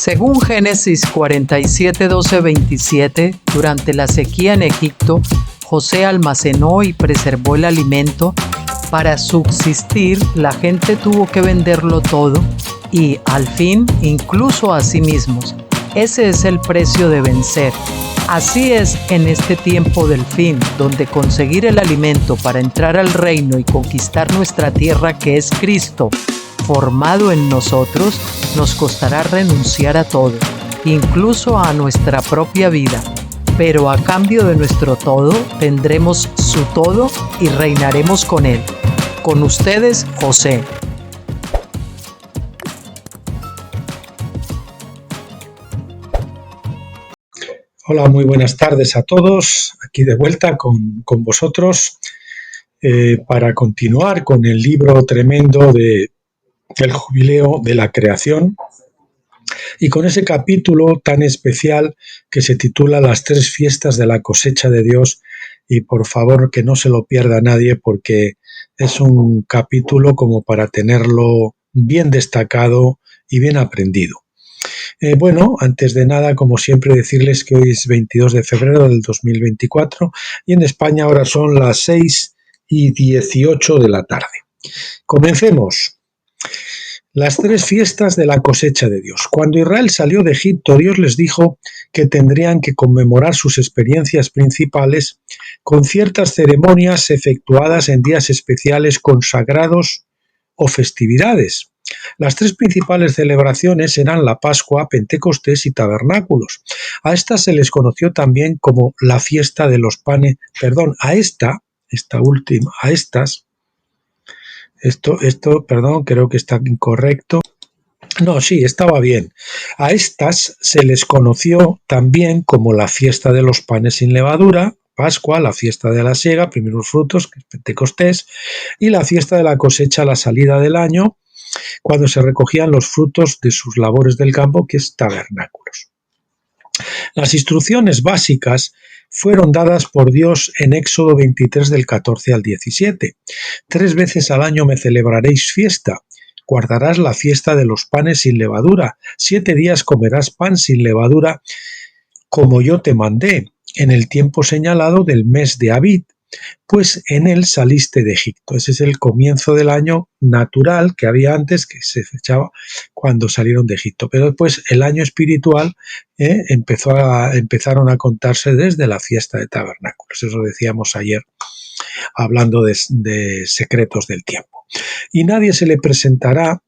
Según Génesis 47, 12, 27, durante la sequía en Egipto, José almacenó y preservó el alimento. Para subsistir, la gente tuvo que venderlo todo y, al fin, incluso a sí mismos. Ese es el precio de vencer. Así es en este tiempo del fin, donde conseguir el alimento para entrar al reino y conquistar nuestra tierra, que es Cristo, formado en nosotros, nos costará renunciar a todo, incluso a nuestra propia vida. Pero a cambio de nuestro todo, tendremos su todo y reinaremos con él. Con ustedes, José. Hola, muy buenas tardes a todos. Aquí de vuelta con vosotros para continuar con el libro tremendo del jubileo de la creación y con ese capítulo tan especial que se titula Las tres fiestas de la cosecha de Dios. Y por favor que no se lo pierda nadie, porque es un capítulo como para tenerlo bien destacado y bien aprendido. Bueno, antes de nada, como siempre, decirles que hoy es 22 de febrero del 2024 y en España ahora son las 6:18 de la tarde. Comencemos. Las tres fiestas de la cosecha de Dios. Cuando Israel salió de Egipto, Dios les dijo que tendrían que conmemorar sus experiencias principales con ciertas ceremonias efectuadas en días especiales consagrados o festividades. Las tres principales celebraciones eran la Pascua, Pentecostés y Tabernáculos. A estas se les conoció también como la fiesta de los panes, creo que está incorrecto. No, sí, estaba bien. A estas se les conoció también como la fiesta de los panes sin levadura, Pascua, la fiesta de la siega, primeros frutos, que es Pentecostés, y la fiesta de la cosecha a la salida del año, cuando se recogían los frutos de sus labores del campo, que es Tabernáculos. Las instrucciones básicas fueron dadas por Dios en Éxodo 23 del 14 al 17. 3 veces al año me celebraréis fiesta. Guardarás la fiesta de los panes sin levadura. 7 días comerás pan sin levadura, como yo te mandé, en el tiempo señalado del mes de Abib, pues en él saliste de Egipto. Ese es el comienzo del año natural que había antes, que se fechaba cuando salieron de Egipto. Pero después el año espiritual empezaron a contarse desde la fiesta de Tabernáculos. Eso decíamos ayer, hablando de secretos del tiempo. Y nadie se presentará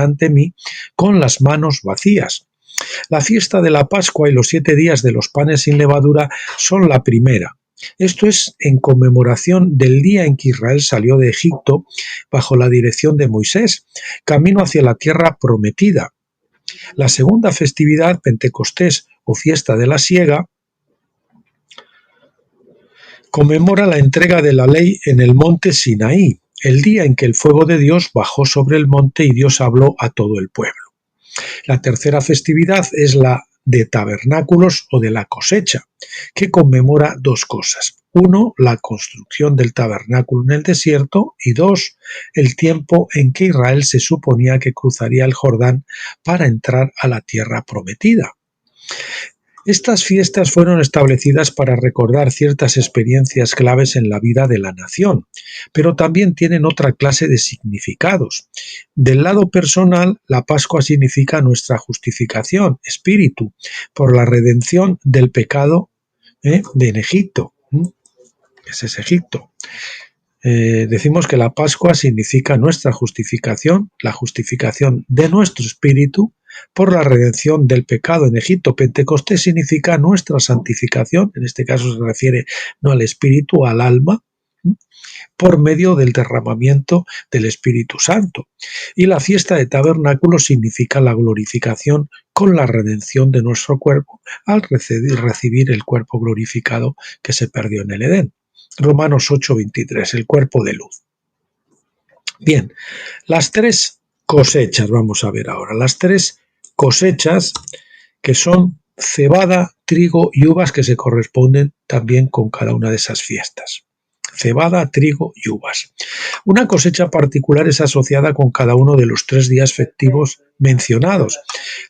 ante mí con las manos vacías. La fiesta de la Pascua y los 7 días de los panes sin levadura son la primera. Esto es en conmemoración del día en que Israel salió de Egipto bajo la dirección de Moisés, camino hacia la tierra prometida. La segunda festividad, Pentecostés o fiesta de la siega, conmemora la entrega de la ley en el monte Sinaí, el día en que el fuego de Dios bajó sobre el monte y Dios habló a todo el pueblo. La tercera festividad es la de Tabernáculos o de la cosecha, que conmemora 2 cosas. 1, la construcción del tabernáculo en el desierto, y 2, el tiempo en que Israel se suponía que cruzaría el Jordán para entrar a la tierra prometida. Estas fiestas fueron establecidas para recordar ciertas experiencias claves en la vida de la nación, pero también tienen otra clase de significados. Del lado personal, la Pascua significa nuestra justificación, espíritu, por la redención del pecado en Egipto. Ese es Egipto. Decimos que la Pascua significa nuestra justificación, la justificación de nuestro espíritu por la redención del pecado en Egipto. Pentecostés significa nuestra santificación, en este caso se refiere no al espíritu, al alma, por medio del derramamiento del Espíritu Santo. Y la fiesta de Tabernáculos significa la glorificación con la redención de nuestro cuerpo al recibir el cuerpo glorificado que se perdió en el Edén. Romanos 8:23, el cuerpo de luz. Bien, las 3 cosechas, vamos a ver ahora, las 3 cosechas que son cebada, trigo y uvas, que se corresponden también con cada una de esas fiestas. cebada, trigo y uvas. Una cosecha particular es asociada con cada uno de los 3 días festivos mencionados.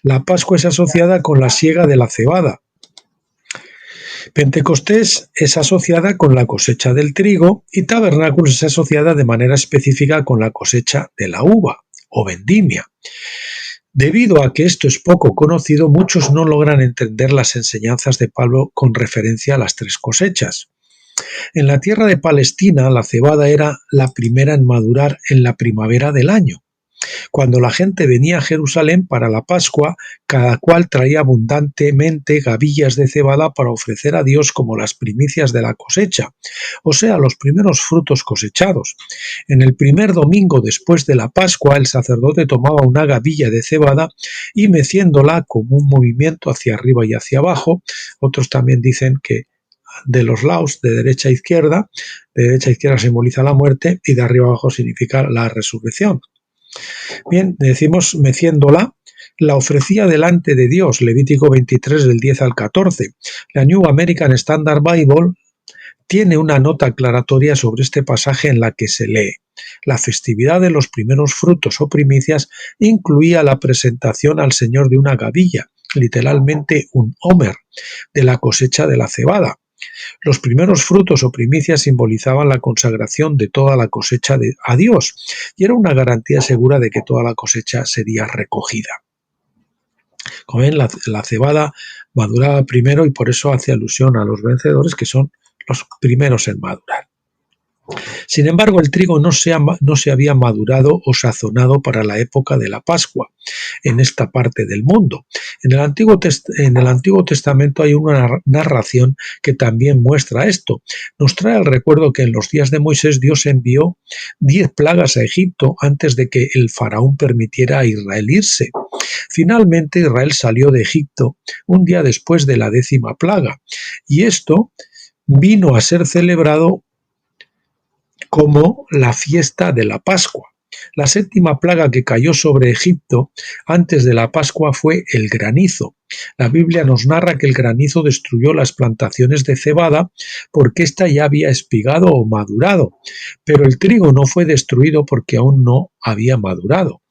La Pascua es asociada con la siega de la cebada. Pentecostés es asociada con la cosecha del trigo y Tabernáculos es asociada de manera específica con la cosecha de la uva o vendimia. Debido a que esto es poco conocido, muchos no logran entender las enseñanzas de Pablo con referencia a las 3 cosechas. En la tierra de Palestina, la cebada era la primera en madurar en la primavera del año. Cuando la gente venía a Jerusalén para la Pascua, cada cual traía abundantemente gavillas de cebada para ofrecer a Dios como las primicias de la cosecha, o sea, los primeros frutos cosechados. En el primer domingo después de la Pascua, el sacerdote tomaba una gavilla de cebada y meciéndola como un movimiento hacia arriba y hacia abajo, otros también dicen que de los lados, de derecha a izquierda simboliza la muerte y de arriba abajo significa la resurrección. Bien, decimos meciéndola, la ofrecía delante de Dios, Levítico 23 del 10 al 14. La New American Standard Bible tiene una nota aclaratoria sobre este pasaje en la que se lee: la festividad de los primeros frutos o primicias incluía la presentación al Señor de una gavilla, literalmente un homer, de la cosecha de la cebada. Los primeros frutos o primicias simbolizaban la consagración de toda la cosecha a Dios y era una garantía segura de que toda la cosecha sería recogida. Como ven, la cebada maduraba primero y por eso hace alusión a los vencedores, que son los primeros en madurar. Sin embargo, el trigo no se había madurado o sazonado para la época de la Pascua en esta parte del mundo. En el Antiguo Testamento hay una narración que también muestra esto. Nos trae el recuerdo que en los días de Moisés Dios envió 10 plagas a Egipto antes de que el faraón permitiera a Israel irse. Finalmente Israel salió de Egipto un día después de la 10ª plaga, y esto vino a ser celebrado como la fiesta de la Pascua. La 7ª plaga que cayó sobre Egipto antes de la Pascua fue el granizo. La Biblia nos narra que el granizo destruyó las plantaciones de cebada porque ésta ya había espigado o madurado, pero el trigo no fue destruido porque aún no había madurado.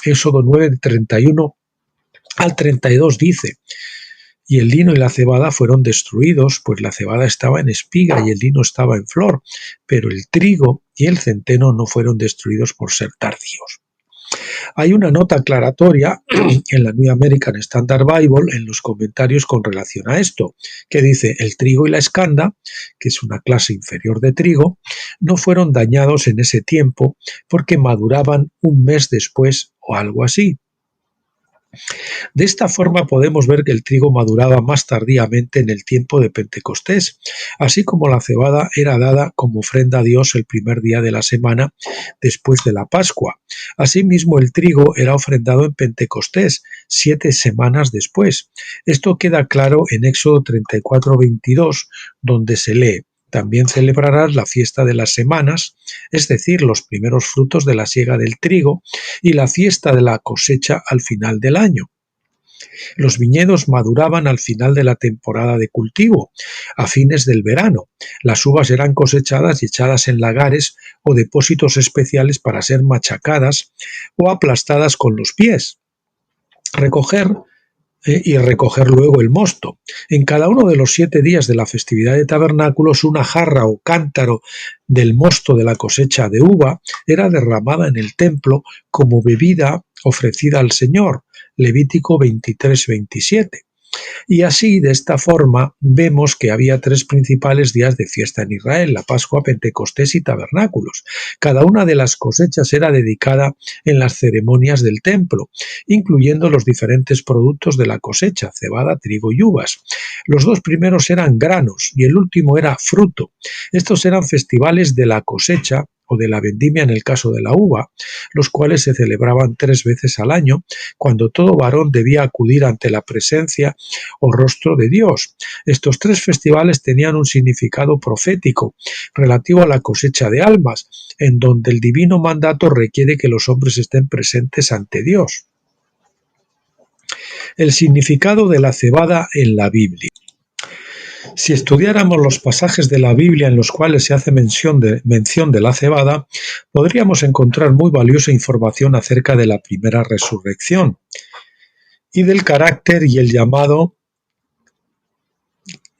Éxodo 9, 31 al 32 dice: y el lino y la cebada fueron destruidos, pues la cebada estaba en espiga y el lino estaba en flor, pero el trigo y el centeno no fueron destruidos por ser tardíos. Hay una nota aclaratoria en la New American Standard Bible en los comentarios con relación a esto, que dice: el trigo y la escanda, que es una clase inferior de trigo, no fueron dañados en ese tiempo porque maduraban un mes después o algo así. De esta forma podemos ver que el trigo maduraba más tardíamente en el tiempo de Pentecostés, así como la cebada era dada como ofrenda a Dios el primer día de la semana después de la Pascua. Asimismo, el trigo era ofrendado en Pentecostés 7 semanas después. Esto queda claro en Éxodo 34, 22, donde se lee: también celebrarás la fiesta de las semanas, es decir, los primeros frutos de la siega del trigo, y la fiesta de la cosecha al final del año. Los viñedos maduraban al final de la temporada de cultivo, a fines del verano. Las uvas eran cosechadas y echadas en lagares o depósitos especiales para ser machacadas o aplastadas con los pies. Recoger luego el mosto. En cada uno de los 7 días de la festividad de tabernáculos, una jarra o cántaro del mosto de la cosecha de uva era derramada en el templo como bebida ofrecida al Señor, Levítico 23, 27. Y así, de esta forma, vemos que había 3 principales días de fiesta en Israel: la Pascua, Pentecostés y Tabernáculos. Cada una de las cosechas era dedicada en las ceremonias del templo, incluyendo los diferentes productos de la cosecha: cebada, trigo y uvas. Los 2 primeros eran granos y el último era fruto. Estos eran festivales de la cosecha o de la vendimia en el caso de la uva, los cuales se celebraban 3 veces al año, cuando todo varón debía acudir ante la presencia o rostro de Dios. Estos 3 festivales tenían un significado profético relativo a la cosecha de almas, en donde el divino mandato requiere que los hombres estén presentes ante Dios. El significado de la cebada en la Biblia. Si estudiáramos los pasajes de la Biblia en los cuales se hace mención de la cebada, podríamos encontrar muy valiosa información acerca de la primera resurrección y del carácter y el llamado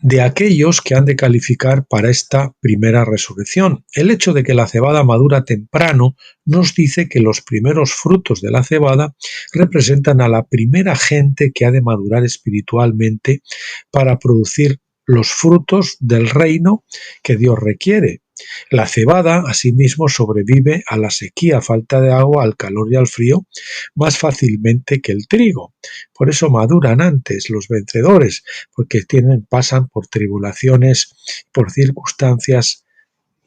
de aquellos que han de calificar para esta primera resurrección. El hecho de que la cebada madura temprano nos dice que los primeros frutos de la cebada representan a la primera gente que ha de madurar espiritualmente para producir los frutos del reino que Dios requiere. La cebada, asimismo, sobrevive a la sequía, falta de agua, al calor y al frío más fácilmente que el trigo. Por eso maduran antes los vencedores, porque pasan por tribulaciones, por circunstancias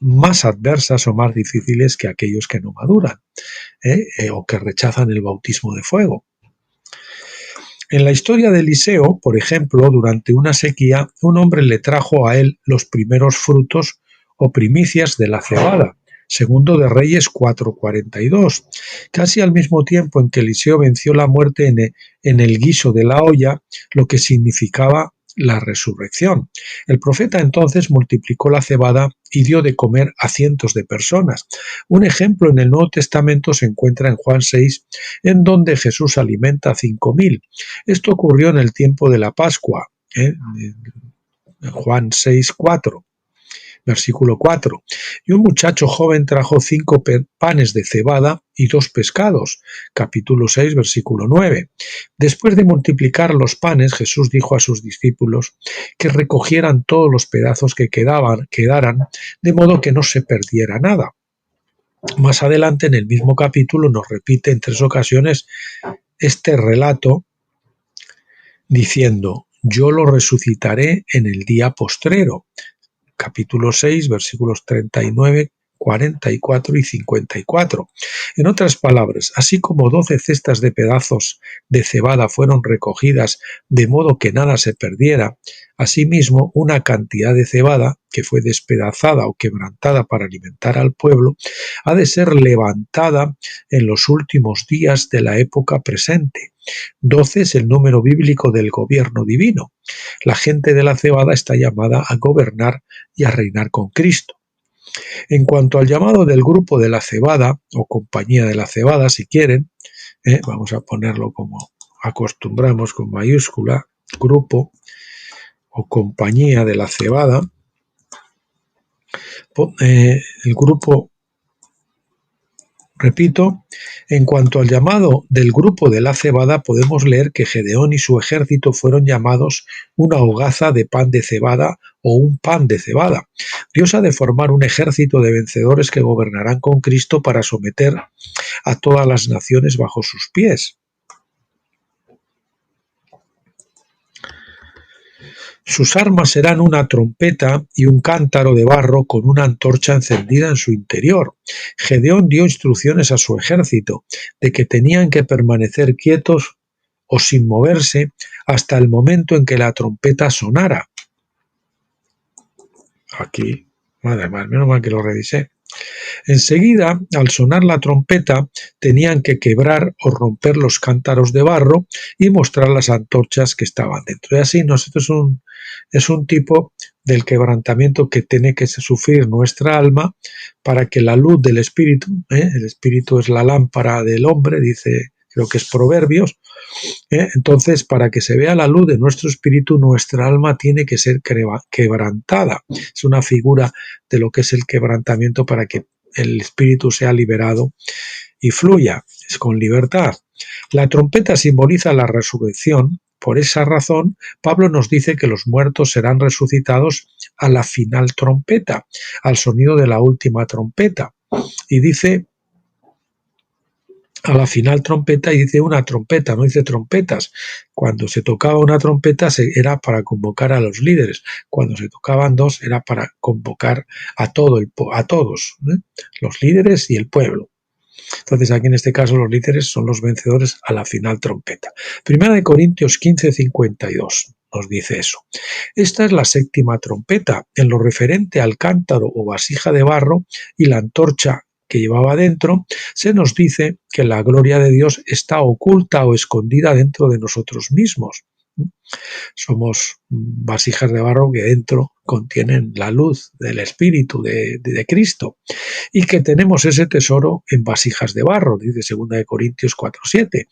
más adversas o más difíciles que aquellos que no maduran, o que rechazan el bautismo de fuego. En la historia de Eliseo, por ejemplo, durante una sequía, un hombre le trajo a él los primeros frutos o primicias de la cebada. Segundo de Reyes 4:42. Casi al mismo tiempo en que Eliseo venció la muerte en el guiso de la olla, lo que significaba la resurrección. El profeta entonces multiplicó la cebada y dio de comer a cientos de personas. Un ejemplo en el Nuevo Testamento se encuentra en Juan 6, en donde Jesús alimenta a 5.000. Esto ocurrió en el tiempo de la Pascua, en Juan 6:4. Versículo 4. Y un muchacho joven trajo 5 panes de cebada y 2 pescados. Capítulo 6, versículo 9. Después de multiplicar los panes, Jesús dijo a sus discípulos que recogieran todos los pedazos que quedaran, de modo que no se perdiera nada. Más adelante, en el mismo capítulo, nos repite en 3 ocasiones este relato diciendo: yo lo resucitaré en el día postrero. Capítulo 6, versículos 39, 44 y 54. En otras palabras, así como 12 cestas de pedazos de cebada fueron recogidas de modo que nada se perdiera, asimismo una cantidad de cebada que fue despedazada o quebrantada para alimentar al pueblo ha de ser levantada en los últimos días de la época presente. 12 es el número bíblico del gobierno divino. La gente de la cebada está llamada a gobernar y a reinar con Cristo. En cuanto al llamado del grupo de la cebada, o compañía de la cebada, si quieren, vamos a ponerlo como acostumbramos con mayúscula, grupo o compañía de la cebada, el grupo, repito, en cuanto al llamado del grupo de la cebada, podemos leer que Gedeón y su ejército fueron llamados una hogaza de pan de cebada o un pan de cebada. Dios ha de formar un ejército de vencedores que gobernarán con Cristo para someter a todas las naciones bajo sus pies. Sus armas serán una trompeta y un cántaro de barro con una antorcha encendida en su interior. Gedeón dio instrucciones a su ejército de que tenían que permanecer quietos o sin moverse hasta el momento en que la trompeta sonara. Aquí, además, menos mal que lo revisé. Enseguida, al sonar la trompeta, tenían que quebrar o romper los cántaros de barro y mostrar las antorchas que estaban dentro. Y así nosotros es un tipo del quebrantamiento que tiene que sufrir nuestra alma para que la luz del Espíritu, el Espíritu es la lámpara del hombre, dice, creo que es Proverbios, entonces para que se vea la luz de nuestro espíritu, nuestra alma tiene que ser quebrantada. Es una figura de lo que es el quebrantamiento para que el espíritu sea liberado y fluya, es con libertad. La trompeta simboliza la resurrección. Por esa razón, Pablo nos dice que los muertos serán resucitados a la final trompeta, al sonido de la última trompeta. Y dice a la final trompeta, y dice una trompeta, no dice trompetas. Cuando se tocaba una trompeta era para convocar a los líderes. Cuando se tocaban dos era para convocar a todos, los líderes y el pueblo. Entonces aquí en este caso los líderes son los vencedores a la final trompeta. Primera de Corintios 15:52 nos dice eso. Esta es la séptima trompeta. En lo referente al cántaro o vasija de barro y la antorcha que llevaba dentro, se nos dice que la gloria de Dios está oculta o escondida dentro de nosotros mismos. Somos vasijas de barro que dentro contienen la luz del Espíritu de Cristo y que tenemos ese tesoro en vasijas de barro, dice 2 de Corintios 4:7.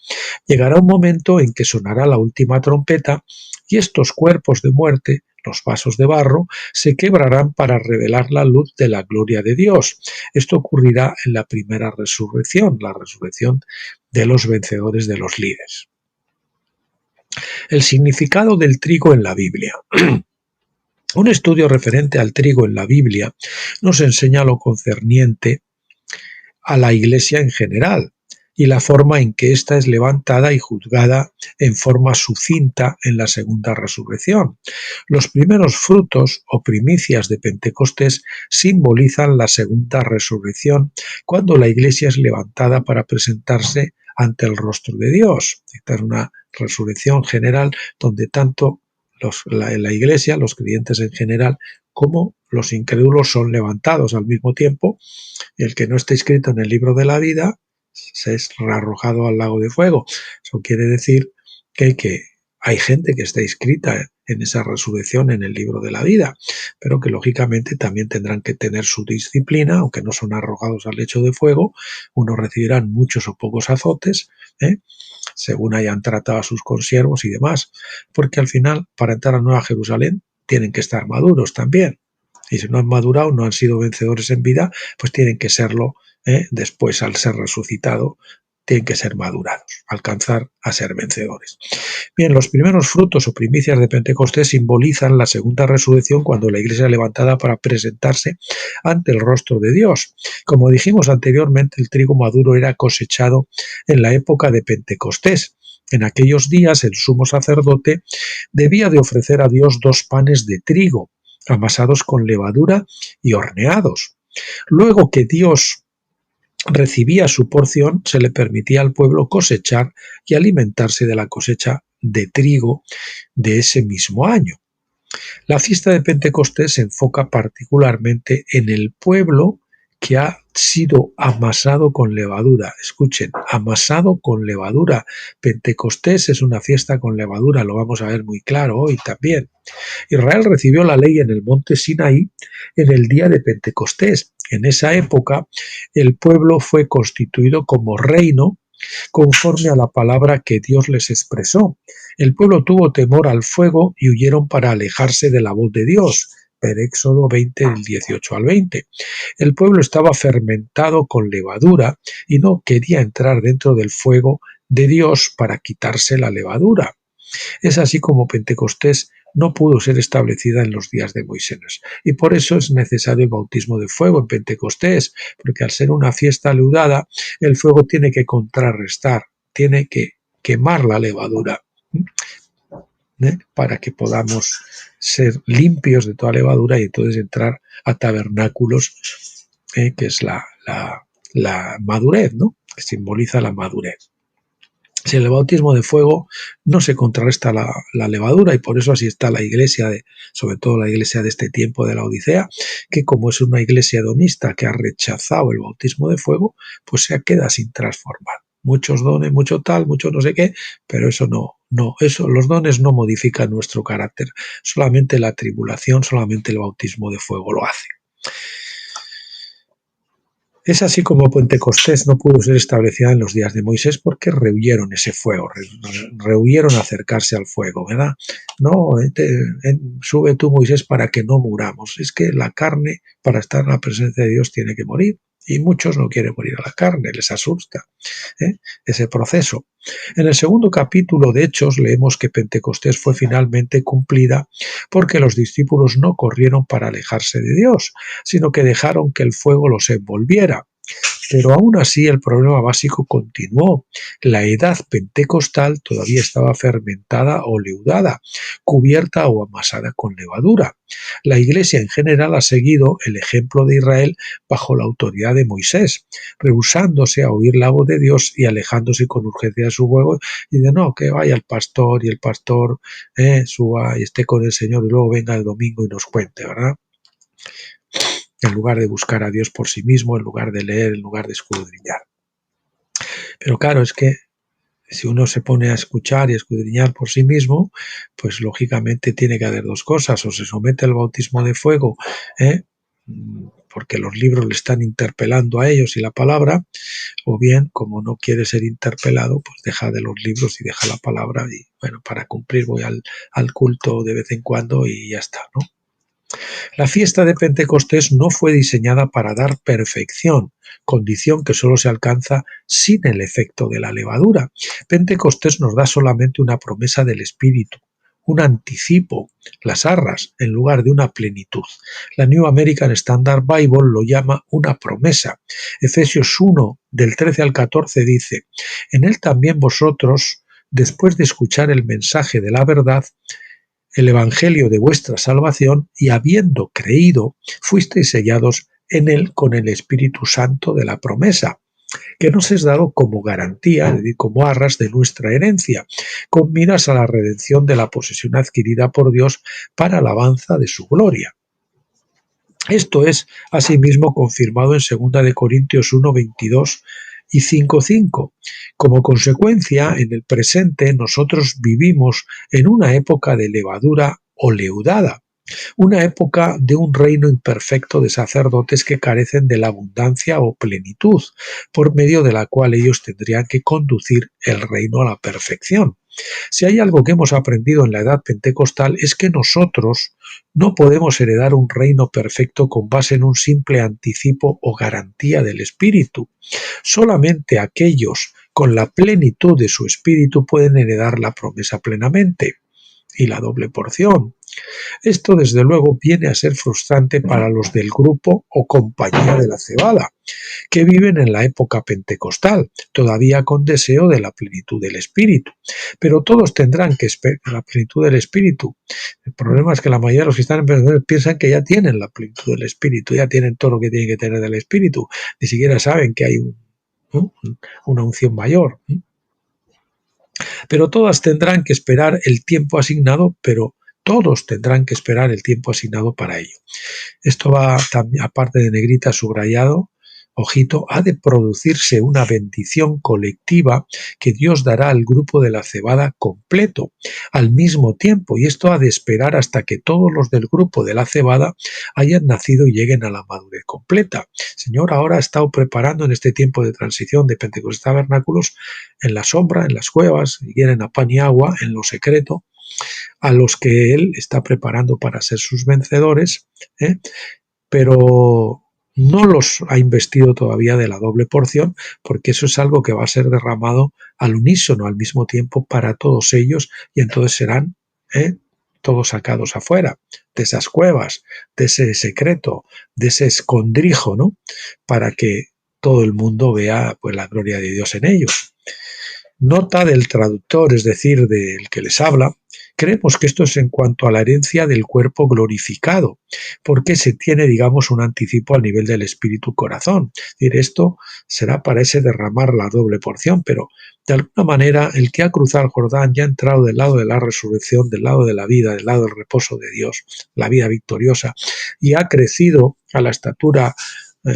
Llegará un momento en que sonará la última trompeta y estos cuerpos de muerte, los vasos de barro, se quebrarán para revelar la luz de la gloria de Dios. Esto ocurrirá en la primera resurrección, la resurrección de los vencedores de los líderes. El significado del trigo en la Biblia. Un estudio referente al trigo en la Biblia nos enseña lo concerniente a la Iglesia en general y la forma en que ésta es levantada y juzgada en forma sucinta en la segunda resurrección. Los primeros frutos o primicias de Pentecostés simbolizan la segunda resurrección, cuando la Iglesia es levantada para presentarse ante el rostro de Dios. Esta es una resurrección general donde tanto la Iglesia, los creyentes en general, como los incrédulos son levantados al mismo tiempo. El que no esté inscrito en el libro de la vida se es arrojado al lago de fuego. Eso quiere decir que hay gente que está inscrita en esa resurrección en el libro de la vida, pero que lógicamente también tendrán que tener su disciplina, aunque no son arrojados al lecho de fuego. Unos recibirán muchos o pocos azotes, según hayan tratado a sus consiervos y demás, porque al final, para entrar a Nueva Jerusalén, tienen que estar maduros también. Y si no han madurado, no han sido vencedores en vida, pues tienen que serlo después, al ser resucitado, tienen que ser madurados, alcanzar a ser vencedores. Bien, los primeros frutos o primicias de Pentecostés simbolizan la segunda resurrección, cuando la Iglesia es levantada para presentarse ante el rostro de Dios. Como dijimos anteriormente, el trigo maduro era cosechado en la época de Pentecostés. En aquellos días el sumo sacerdote debía de ofrecer a Dios 2 panes de trigo, amasados con levadura y horneados. Luego que Dios recibía su porción, se le permitía al pueblo cosechar y alimentarse de la cosecha de trigo de ese mismo año. La fiesta de Pentecostés se enfoca particularmente en el pueblo que ha sido amasado con levadura. Escuchen, amasado con levadura. Pentecostés es una fiesta con levadura, lo vamos a ver muy claro hoy también. Israel recibió la ley en el monte Sinaí en el día de Pentecostés. En esa época, el pueblo fue constituido como reino conforme a la palabra que Dios les expresó. El pueblo tuvo temor al fuego y huyeron para alejarse de la voz de Dios. Éxodo 20, del 18 al 20. El pueblo estaba fermentado con levadura y no quería entrar dentro del fuego de Dios para quitarse la levadura. Es así como Pentecostés no pudo ser establecida en los días de Moisés. Y por eso es necesario el bautismo de fuego en Pentecostés, porque al ser una fiesta leudada, el fuego tiene que contrarrestar, tiene que quemar la levadura, para que podamos ser limpios de toda levadura y entonces entrar a tabernáculos, que es la madurez, ¿no? Que simboliza la madurez. Si el bautismo de fuego no se contrarresta la levadura, y por eso así está la iglesia, sobre todo la iglesia de este tiempo de la Odisea, que como es una iglesia hedonista que ha rechazado el bautismo de fuego, pues se queda sin transformar. Muchos dones, mucho tal, mucho no sé qué, pero eso los dones no modifican nuestro carácter. Solamente la tribulación, solamente el bautismo de fuego lo hace. Es así como Pentecostés no pudo ser establecida en los días de Moisés, porque rehuyeron ese fuego, rehuyeron acercarse al fuego, ¿verdad? No, sube tú, Moisés, para que no muramos. Es que la carne, para estar en la presencia de Dios, tiene que morir. Y muchos no quieren morir a la carne, les asusta ese proceso. En el segundo capítulo de Hechos leemos que Pentecostés fue finalmente cumplida porque los discípulos no corrieron para alejarse de Dios, sino que dejaron que el fuego los envolviera. Pero aún así el problema básico continuó. La edad pentecostal todavía estaba fermentada o leudada, cubierta o amasada con levadura. La Iglesia en general ha seguido el ejemplo de Israel bajo la autoridad de Moisés, rehusándose a oír la voz de Dios y alejándose con urgencia de su fuego, y de no, que vaya el pastor y el pastor suba y esté con el Señor y luego venga el domingo y nos cuente, ¿verdad? En lugar de buscar a Dios por sí mismo, en lugar de leer, en lugar de escudriñar. Pero claro, es que Si uno se pone a escuchar y a escudriñar por sí mismo, pues lógicamente tiene que haber dos cosas: o se somete al bautismo de fuego, ¿eh? porque los libros le están interpelando a ellos y la palabra, o bien, como no quiere ser interpelado, pues deja de los libros y deja la palabra, y bueno, para cumplir voy al culto de vez en cuando y ya está, ¿no? La fiesta de Pentecostés no fue diseñada para dar perfección, condición que solo se alcanza sin el efecto de la levadura. Pentecostés nos da solamente una promesa del Espíritu, un anticipo, las arras, en lugar de una plenitud. La New American Standard Bible lo llama una promesa. Efesios 1, del 13 al 14 dice: en él también vosotros, después de escuchar el mensaje de la verdad, el evangelio de vuestra salvación, y habiendo creído, fuisteis sellados en él con el Espíritu Santo de la promesa, que nos es dado como garantía, es decir, como arras de nuestra herencia, con miras a la redención de la posesión adquirida por Dios para alabanza de su gloria. Esto es asimismo confirmado en 2 de Corintios 1, 22 y 5:5. Como consecuencia, en el presente nosotros vivimos en una época de levadura o leudada, una época de un reino imperfecto de sacerdotes que carecen de la abundancia o plenitud, por medio de la cual ellos tendrían que conducir el reino a la perfección. Si hay algo que hemos aprendido en la edad pentecostal es que nosotros no podemos heredar un reino perfecto con base en un simple anticipo o garantía del Espíritu. Solamente aquellos con la plenitud de su Espíritu pueden heredar la promesa plenamente y la doble porción. Esto, desde luego, viene a ser frustrante para los del grupo o compañía de la cebada, que viven en la época pentecostal, todavía con deseo de la plenitud del Espíritu. Pero todos tendrán que esperar la plenitud del Espíritu. El problema es que la mayoría de los que están en Pentecostés piensan que ya tienen la plenitud del Espíritu, ya tienen todo lo que tienen que tener del Espíritu, ni siquiera saben que hay una unción mayor. Pero todas tendrán que esperar el tiempo asignado, pero todos tendrán que esperar el tiempo asignado para ello. Esto va también, aparte de negrita subrayado, ojito, ha de producirse una bendición colectiva que Dios dará al grupo de la cebada completo al mismo tiempo, y esto ha de esperar hasta que todos los del grupo de la cebada hayan nacido y lleguen a la madurez completa. El Señor ahora ha estado preparando en este tiempo de transición de Pentecostés tabernáculos en la sombra, en las cuevas, si quieren a pan y agua, en lo secreto, a los que Él está preparando para ser sus vencedores, pero no los ha investido todavía de la doble porción, porque eso es algo que va a ser derramado al unísono, al mismo tiempo, para todos ellos, y entonces serán todos sacados afuera de esas cuevas, de ese secreto, de ese escondrijo, ¿no? Para que todo el mundo vea, pues, la gloria de Dios en ellos. Nota del traductor, es decir, del que les habla: creemos que esto es en cuanto a la herencia del cuerpo glorificado, porque se tiene, digamos, un anticipo al nivel del espíritu corazón. Es decir, esto será para ese derramar la doble porción, pero de alguna manera el que ha cruzado el Jordán ya ha entrado del lado de la resurrección, del lado de la vida, del lado del reposo de Dios, la vida victoriosa, y ha crecido a la estatura,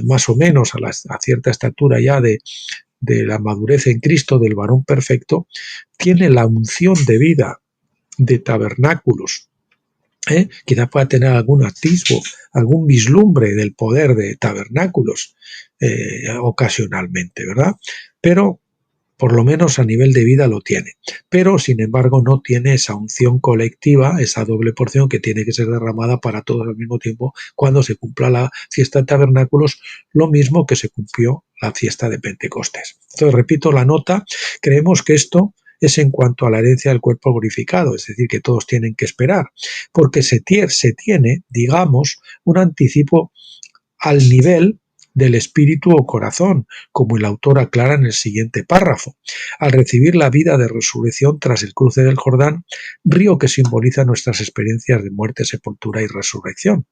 más o menos a cierta estatura ya de la madurez en Cristo, del varón perfecto, tiene la unción de vida de tabernáculos. Quizá pueda tener algún atisbo, algún vislumbre del poder de tabernáculos ocasionalmente, ¿verdad? Pero por lo menos a nivel de vida lo tiene. Pero, sin embargo, no tiene esa unción colectiva, esa doble porción que tiene que ser derramada para todos al mismo tiempo cuando se cumpla la fiesta de tabernáculos, lo mismo que se cumplió la fiesta de Pentecostés. Entonces, repito la nota: creemos que esto es en cuanto a la herencia del cuerpo glorificado, es decir, que todos tienen que esperar, porque se tiene, digamos, un anticipo al nivel del espíritu o corazón, como el autor aclara en el siguiente párrafo, al recibir la vida de resurrección tras el cruce del Jordán, río que simboliza nuestras experiencias de muerte, sepultura y resurrección.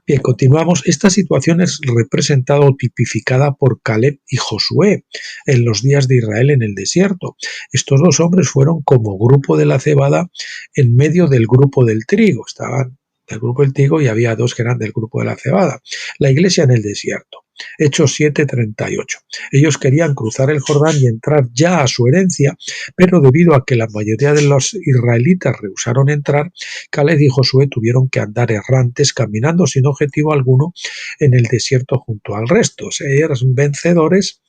Bien, continuamos. Esta situación es representada o tipificada por Caleb y Josué en los días de Israel en el desierto. Estos dos hombres fueron como grupo de la cebada en medio del grupo del trigo. Estaban del grupo del trigo y había 2 que eran del grupo de la cebada. La iglesia en el desierto. Hechos 7:38. Ellos querían cruzar el Jordán y entrar ya a su herencia, pero debido a que la mayoría de los israelitas rehusaron entrar, Caleb y Josué tuvieron que andar errantes, caminando sin objetivo alguno en el desierto junto al resto. O sea, eran vencedores,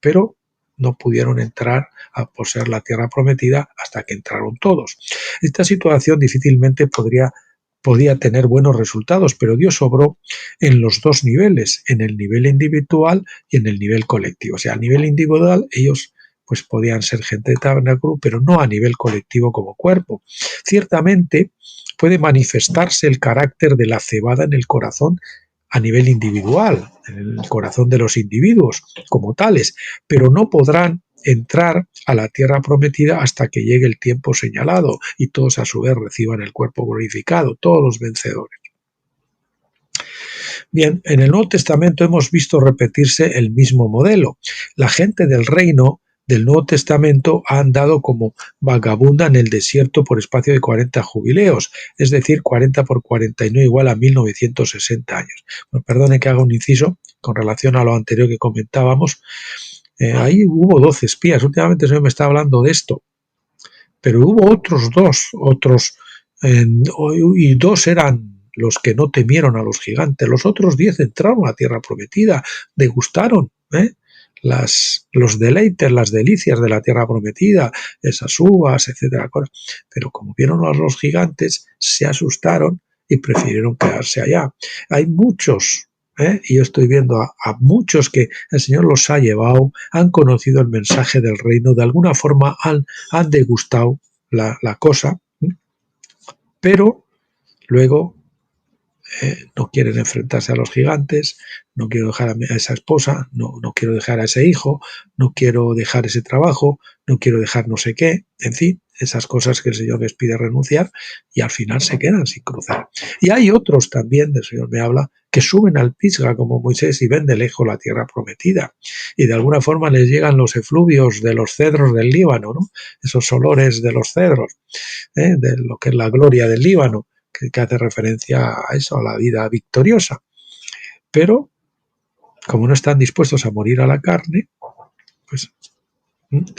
pero no pudieron entrar a poseer la tierra prometida hasta que entraron todos. Esta situación difícilmente podía tener buenos resultados, pero Dios obró en los 2 niveles, en el nivel individual y en el nivel colectivo. O sea, a nivel individual ellos pues podían ser gente de tabernáculo, pero no a nivel colectivo como cuerpo. Ciertamente puede manifestarse el carácter de la cebada en el corazón a nivel individual, en el corazón de los individuos como tales, pero no podrán entrar a la tierra prometida hasta que llegue el tiempo señalado y todos a su vez reciban el cuerpo glorificado, todos los vencedores. Bien, en el Nuevo Testamento hemos visto repetirse el mismo modelo. La gente del reino del Nuevo Testamento ha andado como vagabunda en el desierto por espacio de 40 jubileos, es decir, 40 por 49 igual a 1960 años. Bueno, perdone que haga un inciso con relación a lo anterior que comentábamos. Ahí hubo 12 espías, últimamente se me está hablando de esto, pero hubo otros, y 2 eran los que no temieron a los gigantes, los otros 10 entraron a la tierra prometida, degustaron los deleites, las delicias de la tierra prometida, esas uvas, etcétera. Pero como vieron a los gigantes, se asustaron y prefirieron quedarse allá. Hay muchos, y yo estoy viendo a muchos que el Señor los ha llevado, han conocido el mensaje del reino, de alguna forma han degustado la cosa, pero luego no quieren enfrentarse a los gigantes, no quiero dejar a esa esposa, no quiero dejar a ese hijo, no quiero dejar ese trabajo, no quiero dejar no sé qué, en fin, esas cosas que el Señor les pide renunciar y al final se quedan sin cruzar. Y hay otros también, el Señor me habla, que suben al Pisga como Moisés y ven de lejos la tierra prometida y de alguna forma les llegan los efluvios de los cedros del Líbano, ¿no? Esos olores de los cedros, de lo que es la gloria del Líbano, que hace referencia a eso, a la vida victoriosa. Pero, como no están dispuestos a morir a la carne, pues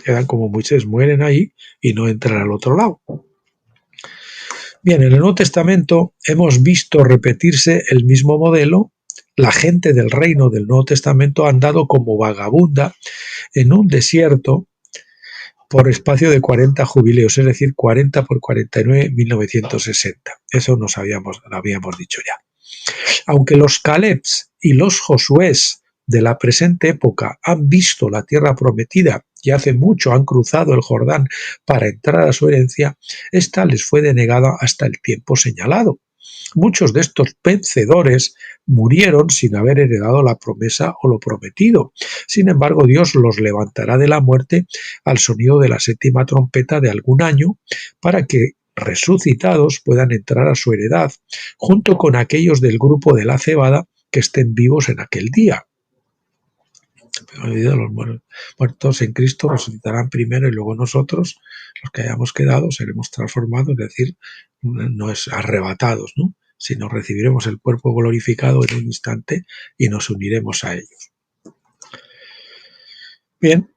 quedan como Moisés, mueren ahí y no entran al otro lado. Bien, en el Nuevo Testamento hemos visto repetirse el mismo modelo. La gente del reino del Nuevo Testamento ha andado como vagabunda en un desierto por espacio de 40 jubileos, es decir, 40 por 49, 1960. Eso lo habíamos dicho ya. Aunque los Calebs y los Josués de la presente época han visto la tierra prometida y hace mucho han cruzado el Jordán para entrar a su herencia, esta les fue denegada hasta el tiempo señalado. Muchos de estos vencedores murieron sin haber heredado la promesa o lo prometido. Sin embargo, Dios los levantará de la muerte al sonido de la 7ª trompeta de algún año para que resucitados puedan entrar a su heredad, junto con aquellos del grupo de la cebada que estén vivos en aquel día. Los muertos en Cristo resucitarán primero y luego nosotros, los que hayamos quedado, seremos transformados, es decir, no es arrebatados, ¿no?, sino recibiremos el cuerpo glorificado en un instante y nos uniremos a ellos. Bien,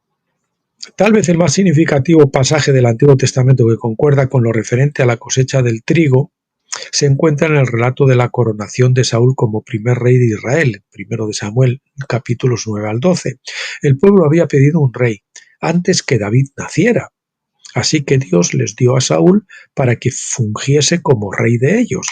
tal vez el más significativo pasaje del Antiguo Testamento que concuerda con lo referente a la cosecha del trigo se encuentra en el relato de la coronación de Saúl como primer rey de Israel, primero de Samuel, capítulos 9 al 12. El pueblo había pedido un rey antes que David naciera, así que Dios les dio a Saúl para que fungiese como rey de ellos.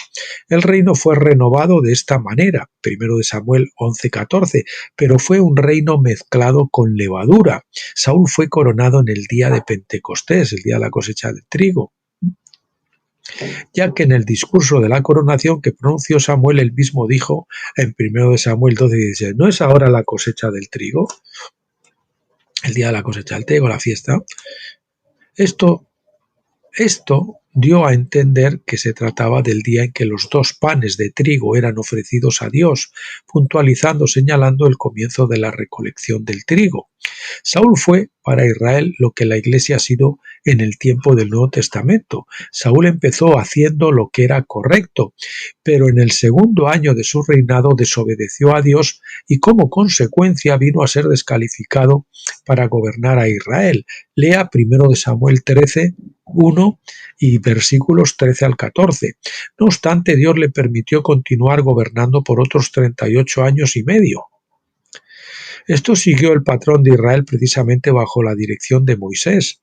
El reino fue renovado de esta manera, primero de Samuel 11:14, pero fue un reino mezclado con levadura. Saúl fue coronado en el día de Pentecostés, el día de la cosecha del trigo, ya que en el discurso de la coronación que pronunció Samuel, él mismo dijo en 1 Samuel 12:16, ¿no es ahora la cosecha del trigo? El día de la cosecha del trigo, la fiesta. Esto dio a entender que se trataba del día en que los 2 panes de trigo eran ofrecidos a Dios, puntualizando, señalando el comienzo de la recolección del trigo. Saúl fue para Israel lo que la Iglesia ha sido en el tiempo del Nuevo Testamento. Saúl empezó haciendo lo que era correcto, pero en el segundo año de su reinado desobedeció a Dios y como consecuencia vino a ser descalificado para gobernar a Israel. Lea 1 de Samuel 13, 1 y versículos 13 al 14. No obstante, Dios le permitió continuar gobernando por otros 38 años y medio. Esto siguió el patrón de Israel precisamente bajo la dirección de Moisés.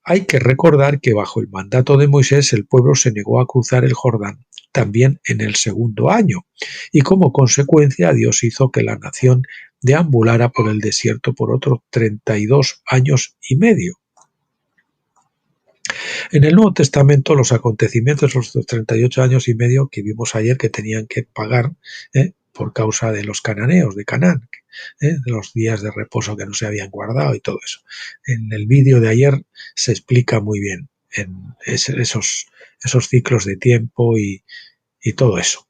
Hay que recordar que bajo el mandato de Moisés el pueblo se negó a cruzar el Jordán también en el segundo año, y como consecuencia Dios hizo que la nación deambulara por el desierto por otros 32 años y medio. En el Nuevo Testamento los acontecimientos de los 38 años y medio que vimos ayer que tenían que pagar por causa de los cananeos de Canaán, de los días de reposo que no se habían guardado y todo eso. En el vídeo de ayer se explica muy bien en esos ciclos de tiempo y todo eso.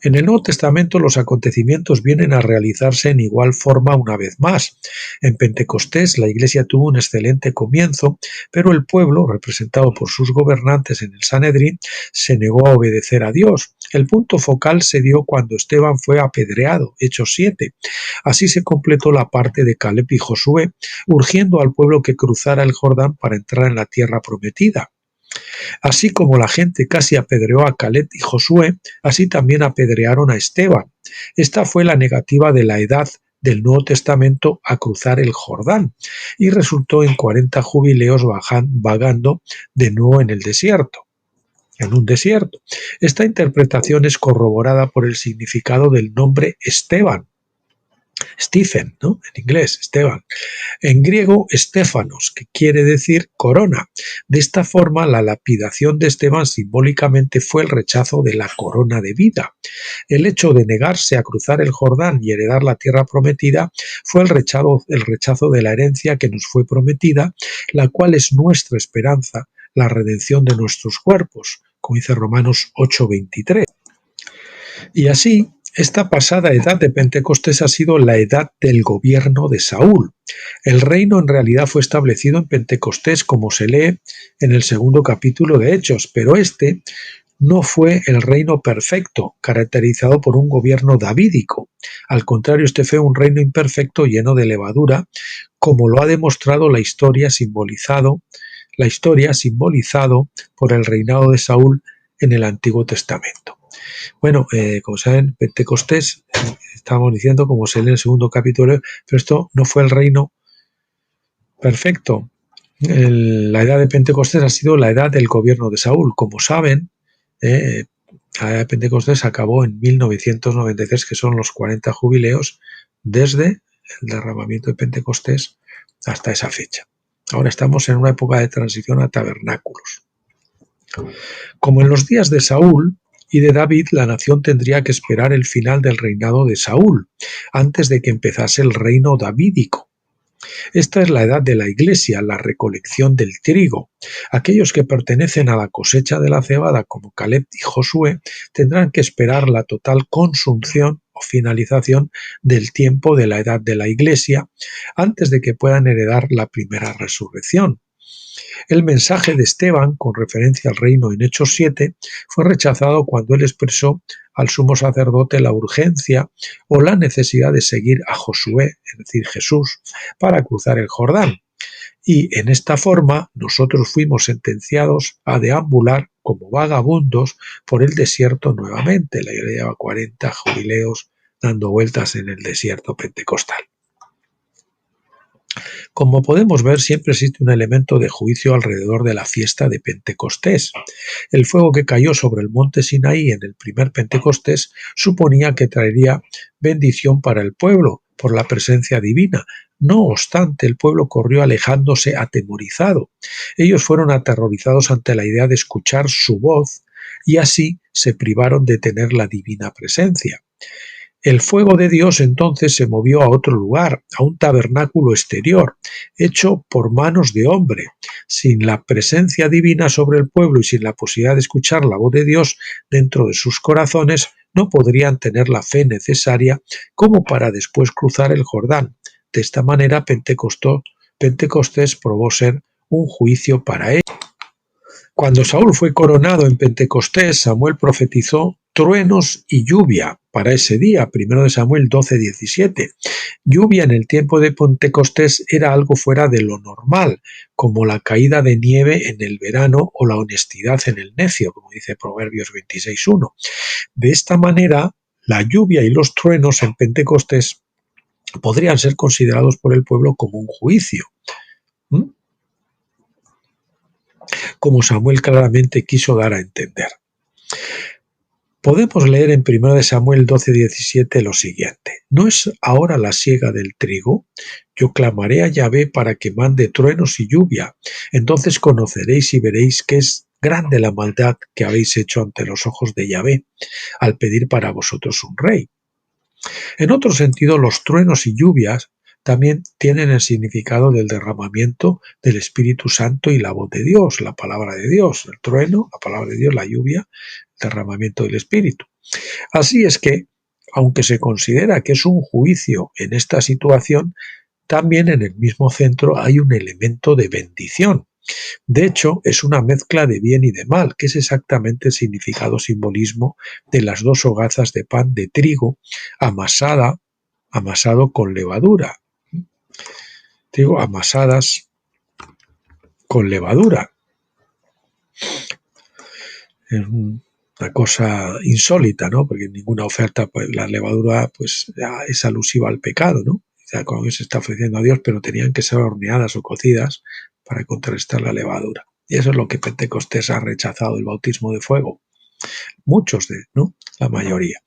En el Nuevo Testamento los acontecimientos vienen a realizarse en igual forma una vez más. En Pentecostés la Iglesia tuvo un excelente comienzo, pero el pueblo, representado por sus gobernantes en el Sanedrín, se negó a obedecer a Dios. El punto focal se dio cuando Esteban fue apedreado, Hechos 7. Así se completó la parte de Caleb y Josué, urgiendo al pueblo que cruzara el Jordán para entrar en la tierra prometida. Así como la gente casi apedreó a Caleb y Josué, así también apedrearon a Esteban. Esta fue la negativa de la edad del Nuevo Testamento a cruzar el Jordán y resultó en 40 jubileos vagando de nuevo en el desierto. En un desierto. Esta interpretación es corroborada por el significado del nombre Esteban. Stephen, ¿no? En inglés, Esteban. En griego, Estéfanos, que quiere decir corona. De esta forma, la lapidación de Esteban simbólicamente fue el rechazo de la corona de vida. El hecho de negarse a cruzar el Jordán y heredar la tierra prometida fue el rechazo de la herencia que nos fue prometida, la cual es nuestra esperanza, la redención de nuestros cuerpos, como dice Romanos 8:23. Y así, esta pasada edad de Pentecostés ha sido la edad del gobierno de Saúl. El reino en realidad fue establecido en Pentecostés, como se lee en el segundo capítulo de Hechos, pero este no fue el reino perfecto, caracterizado por un gobierno davídico. Al contrario, este fue un reino imperfecto lleno de levadura, como lo ha demostrado la historia simbolizado por el reinado de Saúl en el Antiguo Testamento. Bueno, como saben, Pentecostés, estábamos diciendo, como se lee en el segundo capítulo, pero esto no fue el reino perfecto. La edad de Pentecostés ha sido la edad del gobierno de Saúl. Como saben, la edad de Pentecostés acabó en 1993, que son los 40 jubileos desde el derramamiento de Pentecostés hasta esa fecha. Ahora estamos en una época de transición a tabernáculos. Como en los días de Saúl y de David, la nación tendría que esperar el final del reinado de Saúl, antes de que empezase el reino davídico. Esta es la edad de la Iglesia, la recolección del trigo. Aquellos que pertenecen a la cosecha de la cebada, como Caleb y Josué, tendrán que esperar la total consunción o finalización del tiempo de la edad de la Iglesia, antes de que puedan heredar la primera resurrección. El mensaje de Esteban, con referencia al reino en Hechos 7, fue rechazado cuando él expresó al sumo sacerdote la urgencia o la necesidad de seguir a Josué, es decir, Jesús, para cruzar el Jordán. Y en esta forma nosotros fuimos sentenciados a deambular como vagabundos por el desierto nuevamente. La iglesia lleva 40 jubileos dando vueltas en el desierto pentecostal. Como podemos ver, siempre existe un elemento de juicio alrededor de la fiesta de Pentecostés. El fuego que cayó sobre el monte Sinaí en el primer Pentecostés suponía que traería bendición para el pueblo por la presencia divina. No obstante, el pueblo corrió alejándose atemorizado. Ellos fueron aterrorizados ante la idea de escuchar su voz y así se privaron de tener la divina presencia. El fuego de Dios entonces se movió a otro lugar, a un tabernáculo exterior, hecho por manos de hombre. Sin la presencia divina sobre el pueblo y sin la posibilidad de escuchar la voz de Dios dentro de sus corazones, no podrían tener la fe necesaria como para después cruzar el Jordán. De esta manera, Pentecostés probó ser un juicio para él. Cuando Saúl fue coronado en Pentecostés, Samuel profetizó truenos y lluvia para ese día, 1 Samuel 12:17. Lluvia en el tiempo de Pentecostés era algo fuera de lo normal, como la caída de nieve en el verano o la honestidad en el necio, como dice Proverbios 26:1. De esta manera, la lluvia y los truenos en Pentecostés podrían ser considerados por el pueblo como un juicio, como Samuel claramente quiso dar a entender. Podemos leer en 1 Samuel 12:17 lo siguiente: ¿No es ahora la siega del trigo? Yo clamaré a Yahvé para que mande truenos y lluvia. Entonces conoceréis y veréis que es grande la maldad que habéis hecho ante los ojos de Yahvé, al pedir para vosotros un rey. En otro sentido, los truenos y lluvias también tienen el significado del derramamiento del Espíritu Santo y la voz de Dios, la palabra de Dios, el trueno, la palabra de Dios, la lluvia, el derramamiento del Espíritu. Así es que, aunque se considera que es un juicio en esta situación, también en el mismo centro hay un elemento de bendición. De hecho, es una mezcla de bien y de mal, que es exactamente el significado simbolismo de las dos hogazas de pan de trigo amasado con levadura. Trigo amasadas con levadura. Es una cosa insólita, ¿no? Porque en ninguna oferta, pues, la levadura, pues, es alusiva al pecado, ¿no? O sea, como que se está ofreciendo a Dios, pero tenían que ser horneadas o cocidas para contrarrestar la levadura. Y eso es lo que Pentecostés ha rechazado, el bautismo de fuego. Muchos ¿no? La mayoría.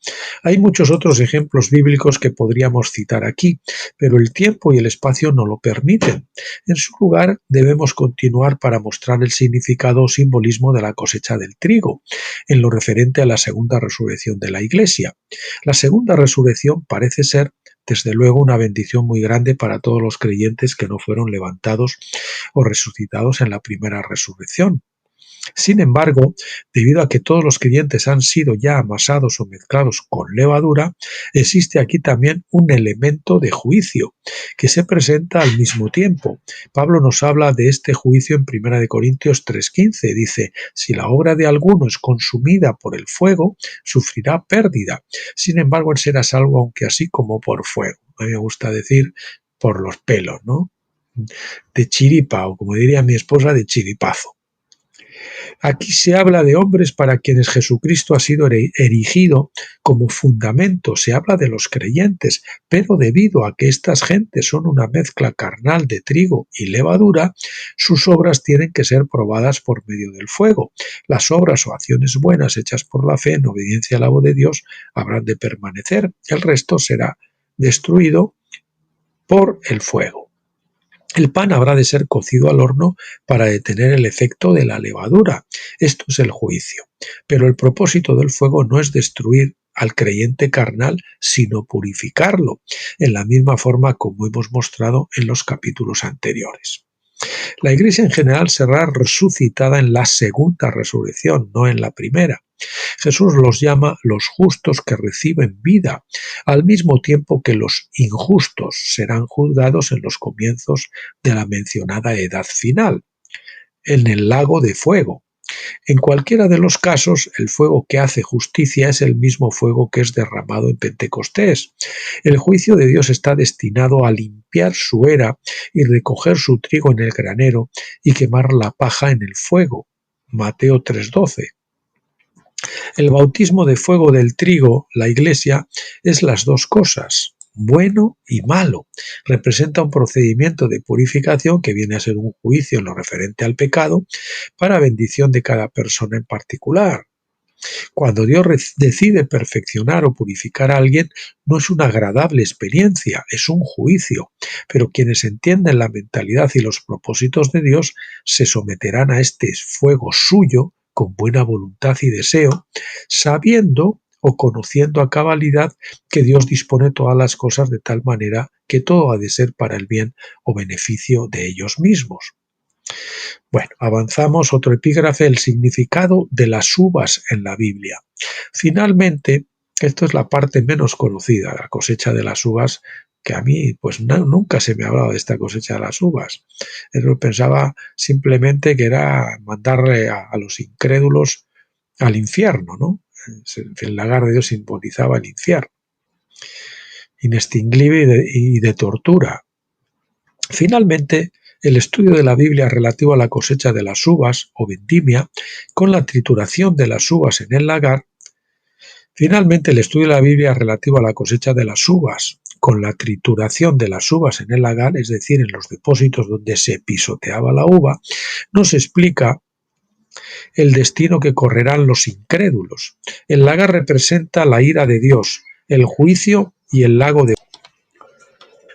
Hay muchos otros ejemplos bíblicos que podríamos citar aquí, pero el tiempo y el espacio no lo permiten. En su lugar, debemos continuar para mostrar el significado o simbolismo de la cosecha del trigo, en lo referente a la segunda resurrección de la Iglesia. La segunda resurrección parece ser, desde luego, una bendición muy grande para todos los creyentes que no fueron levantados o resucitados en la primera resurrección. Sin embargo, debido a que todos los creyentes han sido ya amasados o mezclados con levadura, existe aquí también un elemento de juicio que se presenta al mismo tiempo. Pablo nos habla de este juicio en 1 Corintios 3:15. Dice: si la obra de alguno es consumida por el fuego, sufrirá pérdida. Sin embargo, él será salvo, aunque así como por fuego. A mí me gusta decir por los pelos, ¿no? De chiripa, o como diría mi esposa, de chiripazo. Aquí se habla de hombres para quienes Jesucristo ha sido erigido como fundamento, se habla de los creyentes, pero debido a que estas gentes son una mezcla carnal de trigo y levadura, sus obras tienen que ser probadas por medio del fuego. Las obras o acciones buenas hechas por la fe en obediencia a la voz de Dios habrán de permanecer, el resto será destruido por el fuego. El pan habrá de ser cocido al horno para detener el efecto de la levadura. Esto es el juicio. Pero el propósito del fuego no es destruir al creyente carnal, sino purificarlo, en la misma forma como hemos mostrado en los capítulos anteriores. La Iglesia en general será resucitada en la segunda resurrección, no en la primera. Jesús los llama los justos que reciben vida, al mismo tiempo que los injustos serán juzgados en los comienzos de la mencionada edad final, en el lago de fuego. En cualquiera de los casos, el fuego que hace justicia es el mismo fuego que es derramado en Pentecostés. El juicio de Dios está destinado a limpiar su era y recoger su trigo en el granero y quemar la paja en el fuego. Mateo 3:12. El bautismo de fuego del trigo, la Iglesia, es las dos cosas, bueno y malo. Representa un procedimiento de purificación que viene a ser un juicio en lo referente al pecado para bendición de cada persona en particular. Cuando Dios decide perfeccionar o purificar a alguien, no es una agradable experiencia, es un juicio. Pero quienes entienden la mentalidad y los propósitos de Dios se someterán a este fuego suyo con buena voluntad y deseo, sabiendo o conociendo a cabalidad que Dios dispone todas las cosas de tal manera que todo ha de ser para el bien o beneficio de ellos mismos. Bueno, avanzamos. Otro epígrafe: el significado de las uvas en la Biblia. Finalmente, Esto es la parte menos conocida, la cosecha de las uvas, que a mí pues nunca se me ha hablado de esta cosecha de las uvas. Yo pensaba simplemente que era mandarle a los incrédulos al infierno, ¿no? El lagar de Dios simbolizaba el infierno, inextinguible y de tortura. Finalmente, el estudio de la Biblia relativo a la cosecha de las uvas o vendimia, con la trituración de las uvas en el lagar. Finalmente, el estudio de la Biblia relativo a la cosecha de las uvas, con la trituración de las uvas en el lagar, es decir, en los depósitos donde se pisoteaba la uva, nos explica el destino que correrán los incrédulos. El lagar representa la ira de Dios, el juicio y el lago de...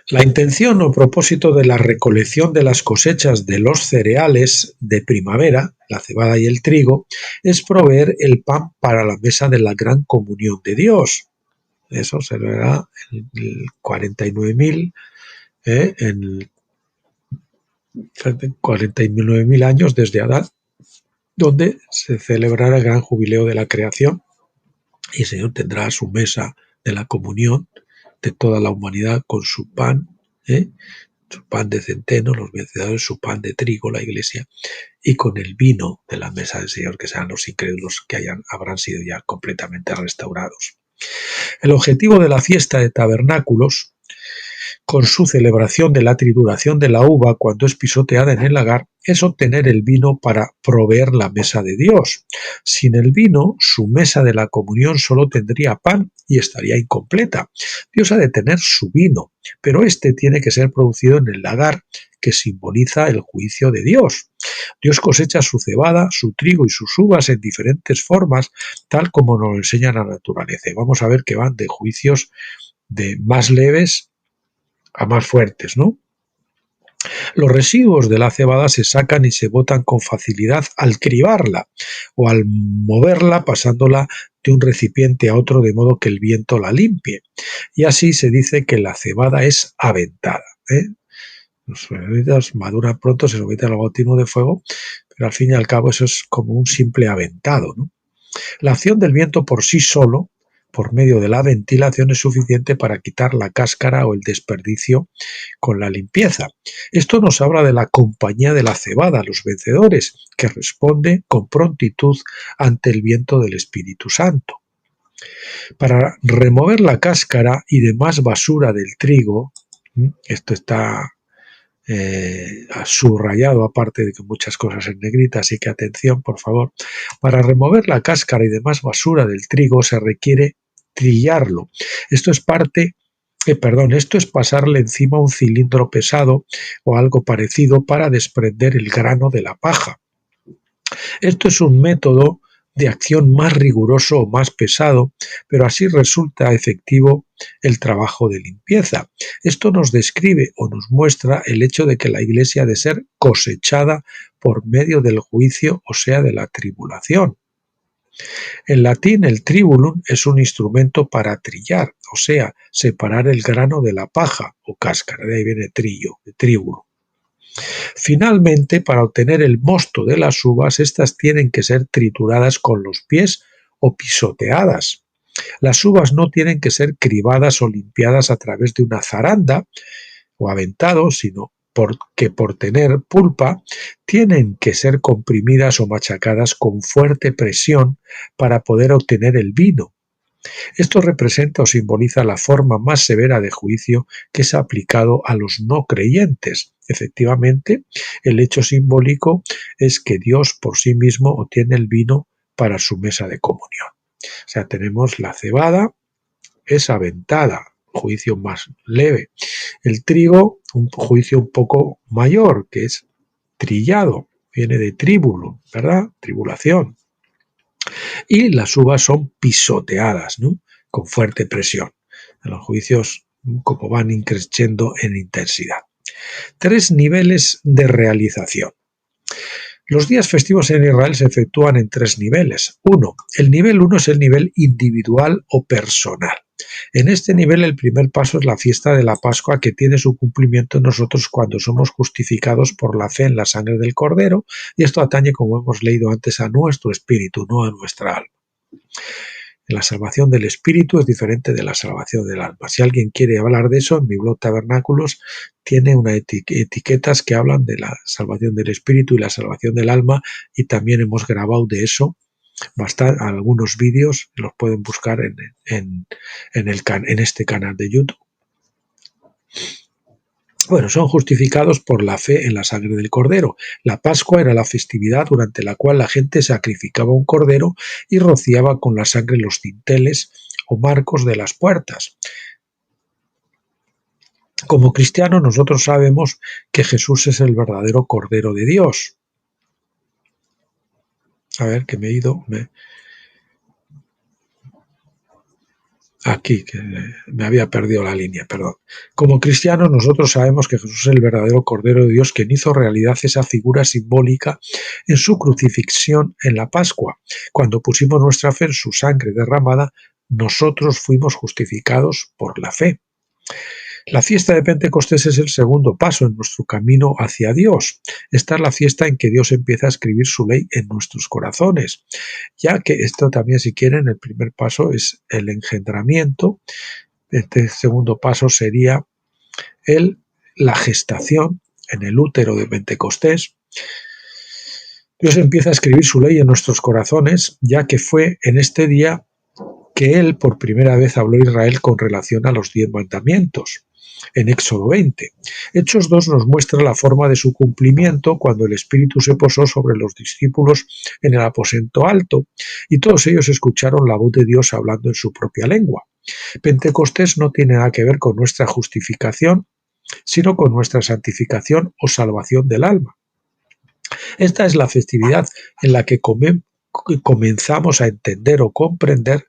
La intención o propósito de la recolección de las cosechas de los cereales de primavera, la cebada y el trigo, es proveer el pan para la mesa de la gran comunión de Dios. Eso se verá en el 49.000, en 49.000 años desde Adán, donde se celebrará el gran jubileo de la creación y el Señor tendrá su mesa de la comunión de toda la humanidad con su pan, su pan de centeno, los vencedores, su pan de trigo, la iglesia, y con el vino de la mesa del Señor, que serán los incrédulos que habrán sido ya completamente restaurados. El objetivo de la fiesta de tabernáculos, con su celebración de la trituración de la uva cuando es pisoteada en el lagar, es obtener el vino para proveer la mesa de Dios. Sin el vino, su mesa de la comunión solo tendría pan y estaría incompleta. Dios ha de tener su vino, pero este tiene que ser producido en el lagar, que simboliza el juicio de Dios. Dios cosecha su cebada, su trigo y sus uvas en diferentes formas, tal como nos lo enseña la naturaleza. Y vamos a ver que van de juicios de más leves a más fuertes, ¿no? Los residuos de la cebada se sacan y se botan con facilidad al cribarla o al moverla pasándola de un recipiente a otro de modo que el viento la limpie. Y así se dice que la cebada es aventada. Los israelitas maduran pronto, se someten al bautismo de fuego, pero al fin y al cabo eso es como un simple aventado, ¿no? La acción del viento por sí solo, por medio de la ventilación, es suficiente para quitar la cáscara o el desperdicio con la limpieza. Esto nos habla de la compañía de la cebada, los vencedores, que responde con prontitud ante el viento del Espíritu Santo. Para remover la cáscara y demás basura del trigo, esto está subrayado, aparte de que muchas cosas en negrita, así que atención, por favor. Para remover la cáscara y demás basura del trigo se requiere trillarlo. Esto es pasarle encima un cilindro pesado o algo parecido para desprender el grano de la paja. Esto es un método de acción más riguroso o más pesado, pero así resulta efectivo el trabajo de limpieza. Esto nos describe o nos muestra el hecho de que la Iglesia ha de ser cosechada por medio del juicio, o sea, de la tribulación. En latín, el tribulum es un instrumento para trillar, o sea, separar el grano de la paja o cáscara, de ahí viene trillo, de tribulum. Finalmente, para obtener el mosto de las uvas, estas tienen que ser trituradas con los pies o pisoteadas. Las uvas no tienen que ser cribadas o limpiadas a través de una zaranda o aventado, sino porque por tener pulpa tienen que ser comprimidas o machacadas con fuerte presión para poder obtener el vino. Esto representa o simboliza la forma más severa de juicio que es aplicado a los no creyentes. Efectivamente, el hecho simbólico es que Dios por sí mismo obtiene el vino para su mesa de comunión. O sea, tenemos la cebada, es aventada, juicio más leve. El trigo, un juicio un poco mayor, que es trillado, viene de tribulum, ¿verdad? Tribulación. Y las uvas son pisoteadas, ¿no? Con fuerte presión. Los juicios, como van increciendo en intensidad. 3 niveles de realización. Los días festivos en Israel se efectúan en 3 niveles. El nivel 1 es el nivel individual o personal. En este nivel el primer paso es la fiesta de la Pascua, que tiene su cumplimiento en nosotros cuando somos justificados por la fe en la sangre del Cordero, y esto atañe, como hemos leído antes, a nuestro espíritu, no a nuestra alma. La salvación del espíritu es diferente de la salvación del alma. Si alguien quiere hablar de eso, en mi blog Tabernáculos tiene unas etiquetas que hablan de la salvación del espíritu y la salvación del alma, y también hemos grabado de eso algunos vídeos, los pueden buscar en este canal de YouTube. Bueno, son justificados por la fe en la sangre del cordero. La Pascua era la festividad durante la cual la gente sacrificaba un cordero y rociaba con la sangre los dinteles o marcos de las puertas. Como cristianos nosotros sabemos que Jesús es el verdadero Cordero de Dios. A ver, que me he ido... Aquí, que me había perdido la línea, perdón. Como cristianos nosotros sabemos que Jesús es el verdadero Cordero de Dios, quien hizo realidad esa figura simbólica en su crucifixión en la Pascua. Cuando pusimos nuestra fe en su sangre derramada, nosotros fuimos justificados por la fe. La fiesta de Pentecostés es el segundo paso en nuestro camino hacia Dios. Esta es la fiesta en que Dios empieza a escribir su ley en nuestros corazones, ya que esto también, si quieren, el primer paso es el engendramiento. Este segundo paso sería la gestación en el útero de Pentecostés. Dios empieza a escribir su ley en nuestros corazones, ya que fue en este día que Él por primera vez habló a Israel con relación a los 10 mandamientos. En Éxodo 20. Hechos 2 nos muestra la forma de su cumplimiento cuando el Espíritu se posó sobre los discípulos en el aposento alto y todos ellos escucharon la voz de Dios hablando en su propia lengua. Pentecostés no tiene nada que ver con nuestra justificación, sino con nuestra santificación o salvación del alma. Esta es la festividad en la que comenzamos a entender o comprender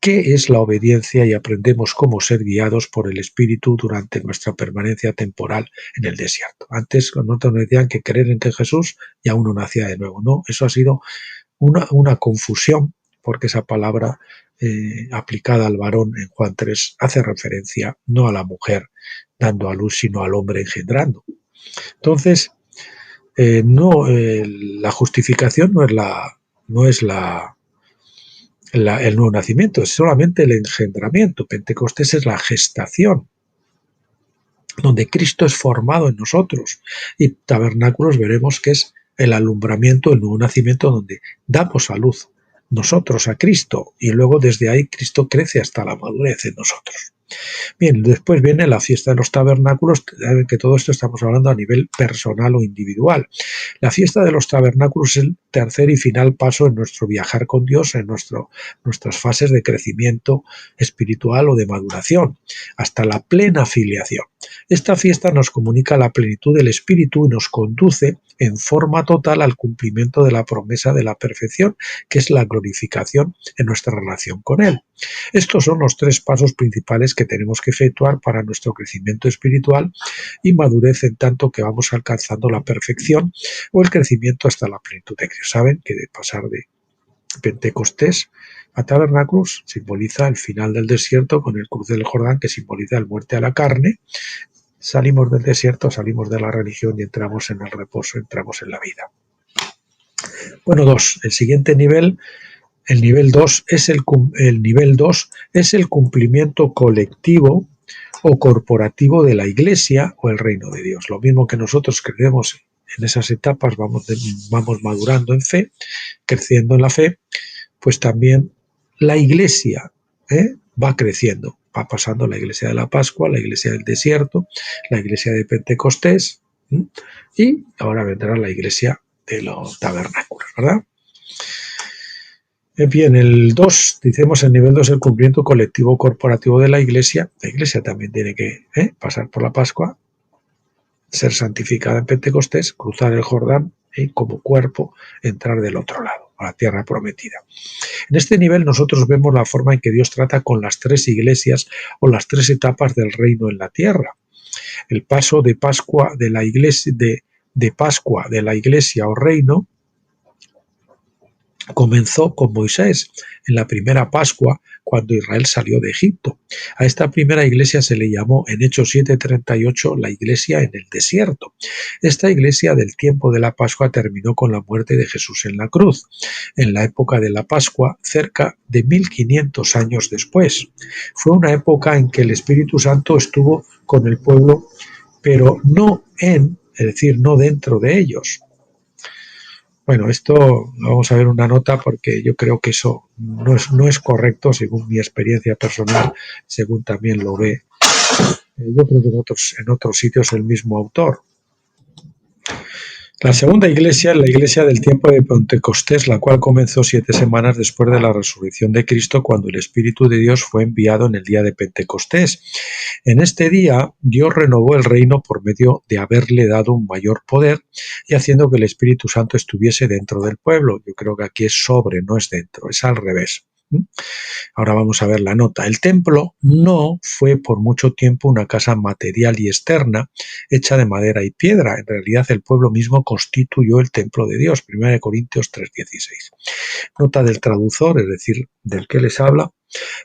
qué es la obediencia y aprendemos cómo ser guiados por el Espíritu durante nuestra permanencia temporal en el desierto. Antes nosotros nos decían que creer en que Jesús ya uno nacía de nuevo. No, eso ha sido una confusión, porque esa palabra aplicada al varón en Juan 3 hace referencia no a la mujer dando a luz, sino al hombre engendrando. Entonces, la justificación no es el nuevo nacimiento, es solamente el engendramiento. Pentecostés es la gestación, donde Cristo es formado en nosotros. Y Tabernáculos veremos que es el alumbramiento, el nuevo nacimiento, donde damos a luz nosotros a Cristo y luego desde ahí Cristo crece hasta la madurez en nosotros. Bien, después viene la fiesta de los tabernáculos. Saben que todo esto estamos hablando a nivel personal o individual. La fiesta de los tabernáculos es el tercer y final paso en nuestro viajar con Dios, en nuestras fases de crecimiento espiritual o de maduración, hasta la plena filiación. Esta fiesta nos comunica la plenitud del Espíritu y nos conduce en forma total al cumplimiento de la promesa de la perfección, que es la glorificación en nuestra relación con Él. Estos son los 3 pasos principales que tenemos que efectuar para nuestro crecimiento espiritual y madurez, en tanto que vamos alcanzando la perfección o el crecimiento hasta la plenitud de Cristo. Saben que de pasar de Pentecostés a Tabernáculos simboliza el final del desierto con el cruce del Jordán, que simboliza la muerte a la carne. Salimos del desierto, salimos de la religión y entramos en el reposo, entramos en la vida. Bueno, 2. El siguiente nivel, el nivel 2 es el cumplimiento colectivo o corporativo de la Iglesia o el reino de Dios. Lo mismo que nosotros creemos en esas etapas, vamos madurando en fe, creciendo en la fe, pues también la Iglesia va creciendo. Va pasando la iglesia de la Pascua, la iglesia del desierto, la iglesia de Pentecostés, y ahora vendrá la iglesia de los tabernáculos, ¿verdad? Bien, el 2, decimos el nivel 2, el cumplimiento colectivo corporativo de la iglesia. La iglesia también tiene que pasar por la Pascua, ser santificada en Pentecostés, cruzar el Jordán y como cuerpo entrar del otro lado, a la tierra prometida. En este nivel nosotros vemos la forma en que Dios trata con las 3 iglesias o las 3 etapas del reino en la tierra. El paso de Pascua de la iglesia, de Pascua de la iglesia o reino Comenzó con Moisés en la primera Pascua, cuando Israel salió de Egipto. A esta primera iglesia se le llamó en Hechos 7:38 la iglesia en el desierto. Esta iglesia del tiempo de la Pascua terminó con la muerte de Jesús en la cruz, en la época de la Pascua, cerca de 1500 años después. Fue una época en que el Espíritu Santo estuvo con el pueblo, pero no es decir, no dentro de ellos. Bueno, esto vamos a ver una nota porque yo creo que eso no es correcto según mi experiencia personal, según también lo ve, yo creo que en otros sitios el mismo autor. La segunda iglesia es la iglesia del tiempo de Pentecostés, la cual comenzó 7 semanas después de la resurrección de Cristo, cuando el Espíritu de Dios fue enviado en el día de Pentecostés. En este día, Dios renovó el reino por medio de haberle dado un mayor poder y haciendo que el Espíritu Santo estuviese dentro del pueblo. Yo creo que aquí es sobre, no es dentro, es al revés. Ahora vamos a ver la nota. El templo no fue por mucho tiempo una casa material y externa hecha de madera y piedra. En realidad el pueblo mismo constituyó el templo de Dios. 1 Corintios 3:16. Nota del traductor, es decir, del que les habla.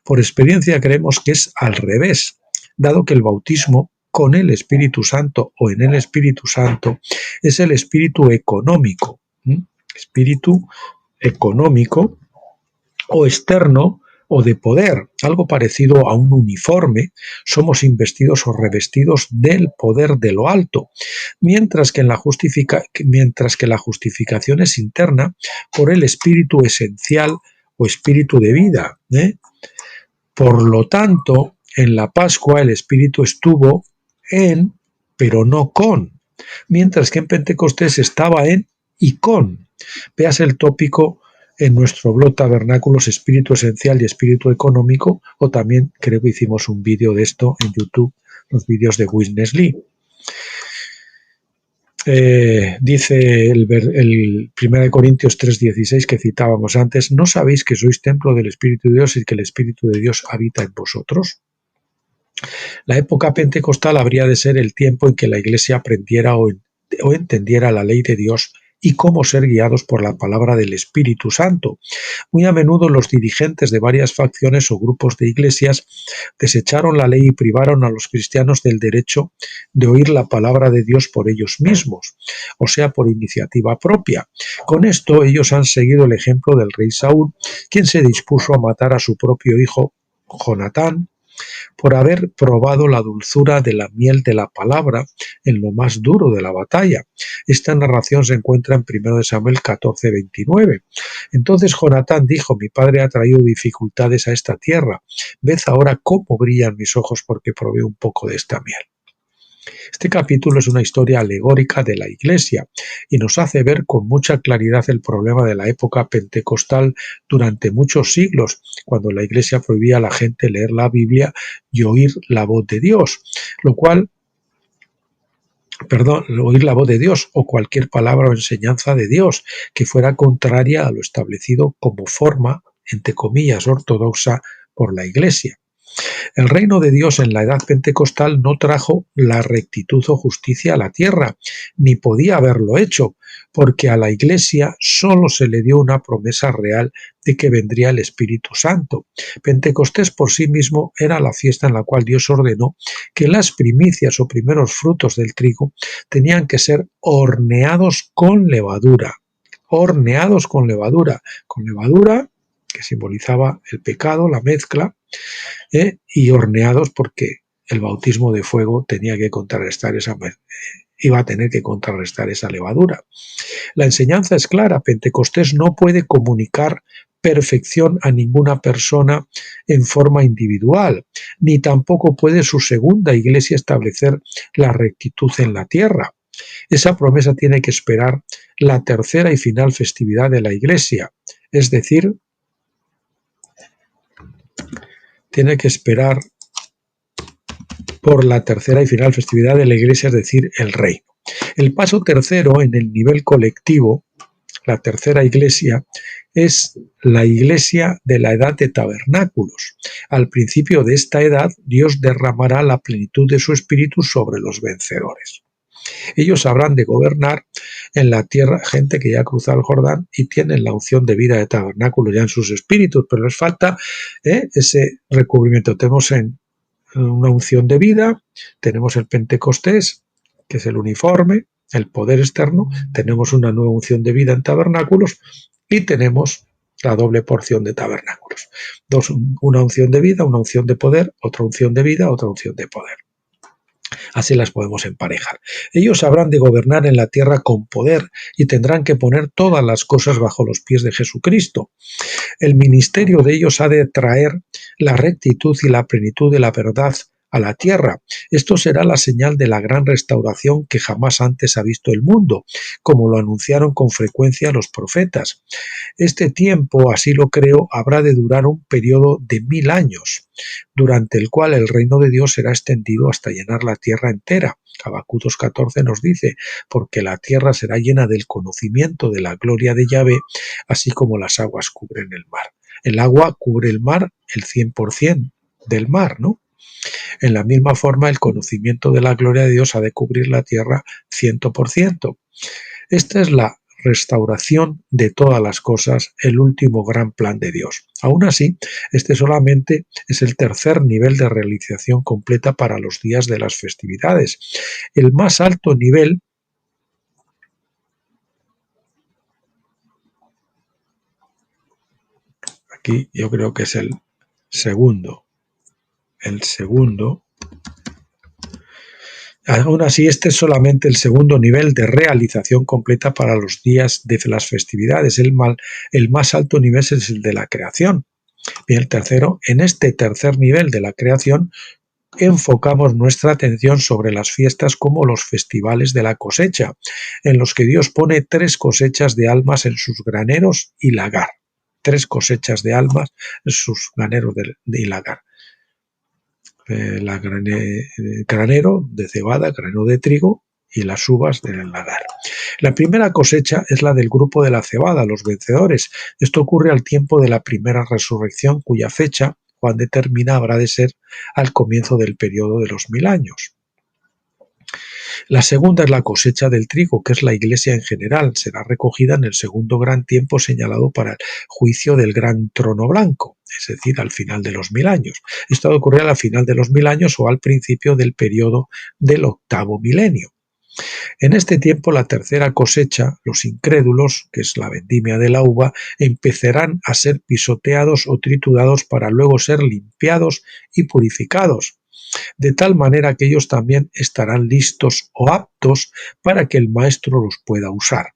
Por experiencia creemos que es al revés, dado que el bautismo con el Espíritu Santo o en el Espíritu Santo es el espíritu económico. Espíritu económico o externo o de poder, algo parecido a un uniforme. Somos investidos o revestidos del poder de lo alto, mientras que la justificación es interna por el espíritu esencial o espíritu de vida. Por lo tanto, en la Pascua el Espíritu estuvo en, pero no con, mientras que en Pentecostés estaba en y con. Veas el tópico en nuestro blog Tabernáculos, Espíritu Esencial y Espíritu Económico, o también creo que hicimos un vídeo de esto en YouTube, los vídeos de Witness Lee. Dice el 1 Corintios 3:16 que citábamos antes: ¿no sabéis que sois templo del Espíritu de Dios y que el Espíritu de Dios habita en vosotros? La época pentecostal habría de ser el tiempo en que la Iglesia aprendiera o entendiera la ley de Dios y cómo ser guiados por la palabra del Espíritu Santo. Muy a menudo los dirigentes de varias facciones o grupos de iglesias desecharon la ley y privaron a los cristianos del derecho de oír la palabra de Dios por ellos mismos, o sea, por iniciativa propia. Con esto ellos han seguido el ejemplo del rey Saúl, quien se dispuso a matar a su propio hijo Jonatán por haber probado la dulzura de la miel de la palabra en lo más duro de la batalla. Esta narración se encuentra en 1 Samuel 14:29. Entonces Jonatán dijo: mi padre ha traído dificultades a esta tierra. Ved ahora cómo brillan mis ojos porque probé un poco de esta miel. Este capítulo es una historia alegórica de la Iglesia y nos hace ver con mucha claridad el problema de la época pentecostal durante muchos siglos, cuando la Iglesia prohibía a la gente leer la Biblia y oír la voz de Dios, oír la voz de Dios o cualquier palabra o enseñanza de Dios que fuera contraria a lo establecido como forma, entre comillas, ortodoxa por la Iglesia. El reino de Dios en la edad pentecostal no trajo la rectitud o justicia a la tierra, ni podía haberlo hecho, porque a la Iglesia solo se le dio una promesa real de que vendría el Espíritu Santo. Pentecostés por sí mismo era la fiesta en la cual Dios ordenó que las primicias o primeros frutos del trigo tenían que ser horneados con levadura. Horneados con levadura que simbolizaba el pecado, la mezcla, y horneados porque el bautismo de fuego tenía que contrarrestar iba a tener que contrarrestar esa levadura. La enseñanza es clara: Pentecostés no puede comunicar perfección a ninguna persona en forma individual, ni tampoco puede su segunda iglesia establecer la rectitud en la tierra. Esa promesa tiene que esperar la tercera y final festividad de la iglesia, es decir, tiene que esperar por la tercera y final festividad de la Iglesia, es decir, el reino. El paso tercero en el nivel colectivo, la tercera iglesia, es la iglesia de la edad de tabernáculos. Al principio de esta edad, Dios derramará la plenitud de su espíritu sobre los vencedores. Ellos habrán de gobernar en la tierra, gente que ya ha cruzado el Jordán y tienen la unción de vida de tabernáculo ya en sus espíritus, pero les falta ese recubrimiento. Tenemos en una unción de vida, tenemos el Pentecostés, que es el uniforme, el poder externo, tenemos una nueva unción de vida en tabernáculos y tenemos la doble porción de tabernáculos. Una unción de vida, una unción de poder, otra unción de vida, otra unción de poder. Así las podemos emparejar. Ellos habrán de gobernar en la tierra con poder y tendrán que poner todas las cosas bajo los pies de Jesucristo. El ministerio de ellos ha de traer la rectitud y la plenitud de la verdad a la tierra. Esto será la señal de la gran restauración que jamás antes ha visto el mundo, como lo anunciaron con frecuencia los profetas. Este tiempo, así lo creo, habrá de durar un periodo de 1000 años, durante el cual el reino de Dios será extendido hasta llenar la tierra entera. Habacuc 2:14 nos dice, porque la tierra será llena del conocimiento de la gloria de Yahvé, así como las aguas cubren el mar. El agua cubre el mar, el 100% del mar, ¿no? En la misma forma, el conocimiento de la gloria de Dios ha de cubrir la tierra 100%. Esta es la restauración de todas las cosas, el último gran plan de Dios. Aún así, este solamente es el tercer nivel de realización completa para los días de las festividades. El más alto nivel aquí yo creo que es el segundo. Aún así, este es solamente el segundo nivel de realización completa para los días de las festividades. El más alto nivel es el de la creación. Bien, el tercero, en este tercer nivel de la creación, enfocamos nuestra atención sobre las fiestas como los festivales de la cosecha, en los que Dios pone 3 cosechas de almas en sus graneros y lagar. 3 cosechas de almas en sus graneros y lagar. Granero de cebada, granero de trigo y las uvas del lagar. La primera cosecha es la del grupo de la cebada, los vencedores. Esto ocurre al tiempo de la primera resurrección, cuya fecha Juan determina habrá de ser al comienzo del periodo de los 1000 años. La segunda es la cosecha del trigo, que es la iglesia en general. Será recogida en el segundo gran tiempo señalado para el juicio del gran trono blanco, es decir, al final de los 1000 años. Esto ha de ocurrir al final de los 1000 años o al principio del periodo del octavo milenio. En este tiempo, la tercera cosecha, los incrédulos, que es la vendimia de la uva, empezarán a ser pisoteados o triturados para luego ser limpiados y purificados, de tal manera que ellos también estarán listos o aptos para que el maestro los pueda usar.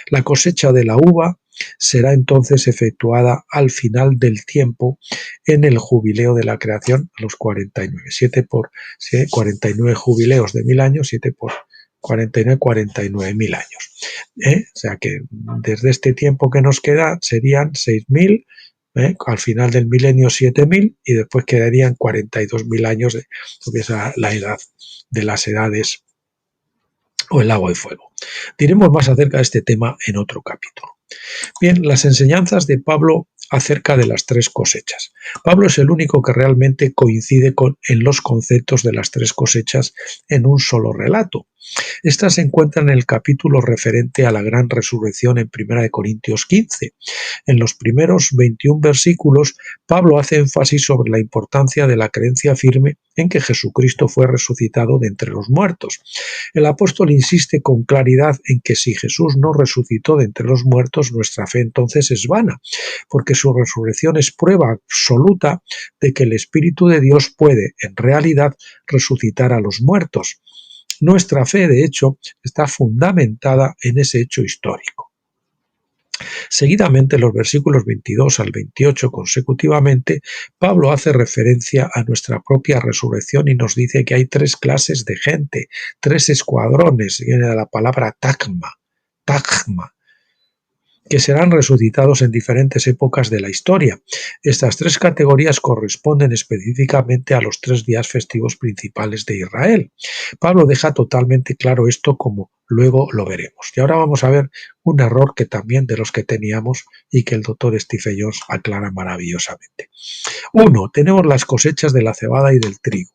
La cosecha de la uva será entonces efectuada al final del tiempo en el jubileo de la creación, a los 49. 49 jubileos de 1000 años, 7 por 49.000 años. O sea que desde este tiempo que nos queda serían 6.000, al final del milenio 7.000 y después quedarían 42.000 años de lo que es la edad de las edades o el agua y fuego. Diremos más acerca de este tema en otro capítulo. Bien, las enseñanzas de Pablo acerca de las 3 cosechas. Pablo es el único que realmente coincide en los conceptos de las 3 cosechas en un solo relato. Esta se encuentra en el capítulo referente a la gran resurrección en 1 Corintios 15. En los primeros 21 versículos, Pablo hace énfasis sobre la importancia de la creencia firme en que Jesucristo fue resucitado de entre los muertos. El apóstol insiste con claridad en que si Jesús no resucitó de entre los muertos, nuestra fe entonces es vana, porque su resurrección es prueba absoluta de que el Espíritu de Dios puede, en realidad, resucitar a los muertos. Nuestra fe, de hecho, está fundamentada en ese hecho histórico. Seguidamente, los versículos 22 al 28 consecutivamente, Pablo hace referencia a nuestra propia resurrección y nos dice que hay 3 clases de gente, 3 escuadrones, viene de la palabra tagma, que serán resucitados en diferentes épocas de la historia. Estas 3 categorías corresponden específicamente a los 3 días festivos principales de Israel. Pablo deja totalmente claro esto, como luego lo veremos. Y ahora vamos a ver un error que también de los que teníamos y que el doctor Stephen Jones aclara maravillosamente. 1. Tenemos las cosechas de la cebada y del trigo.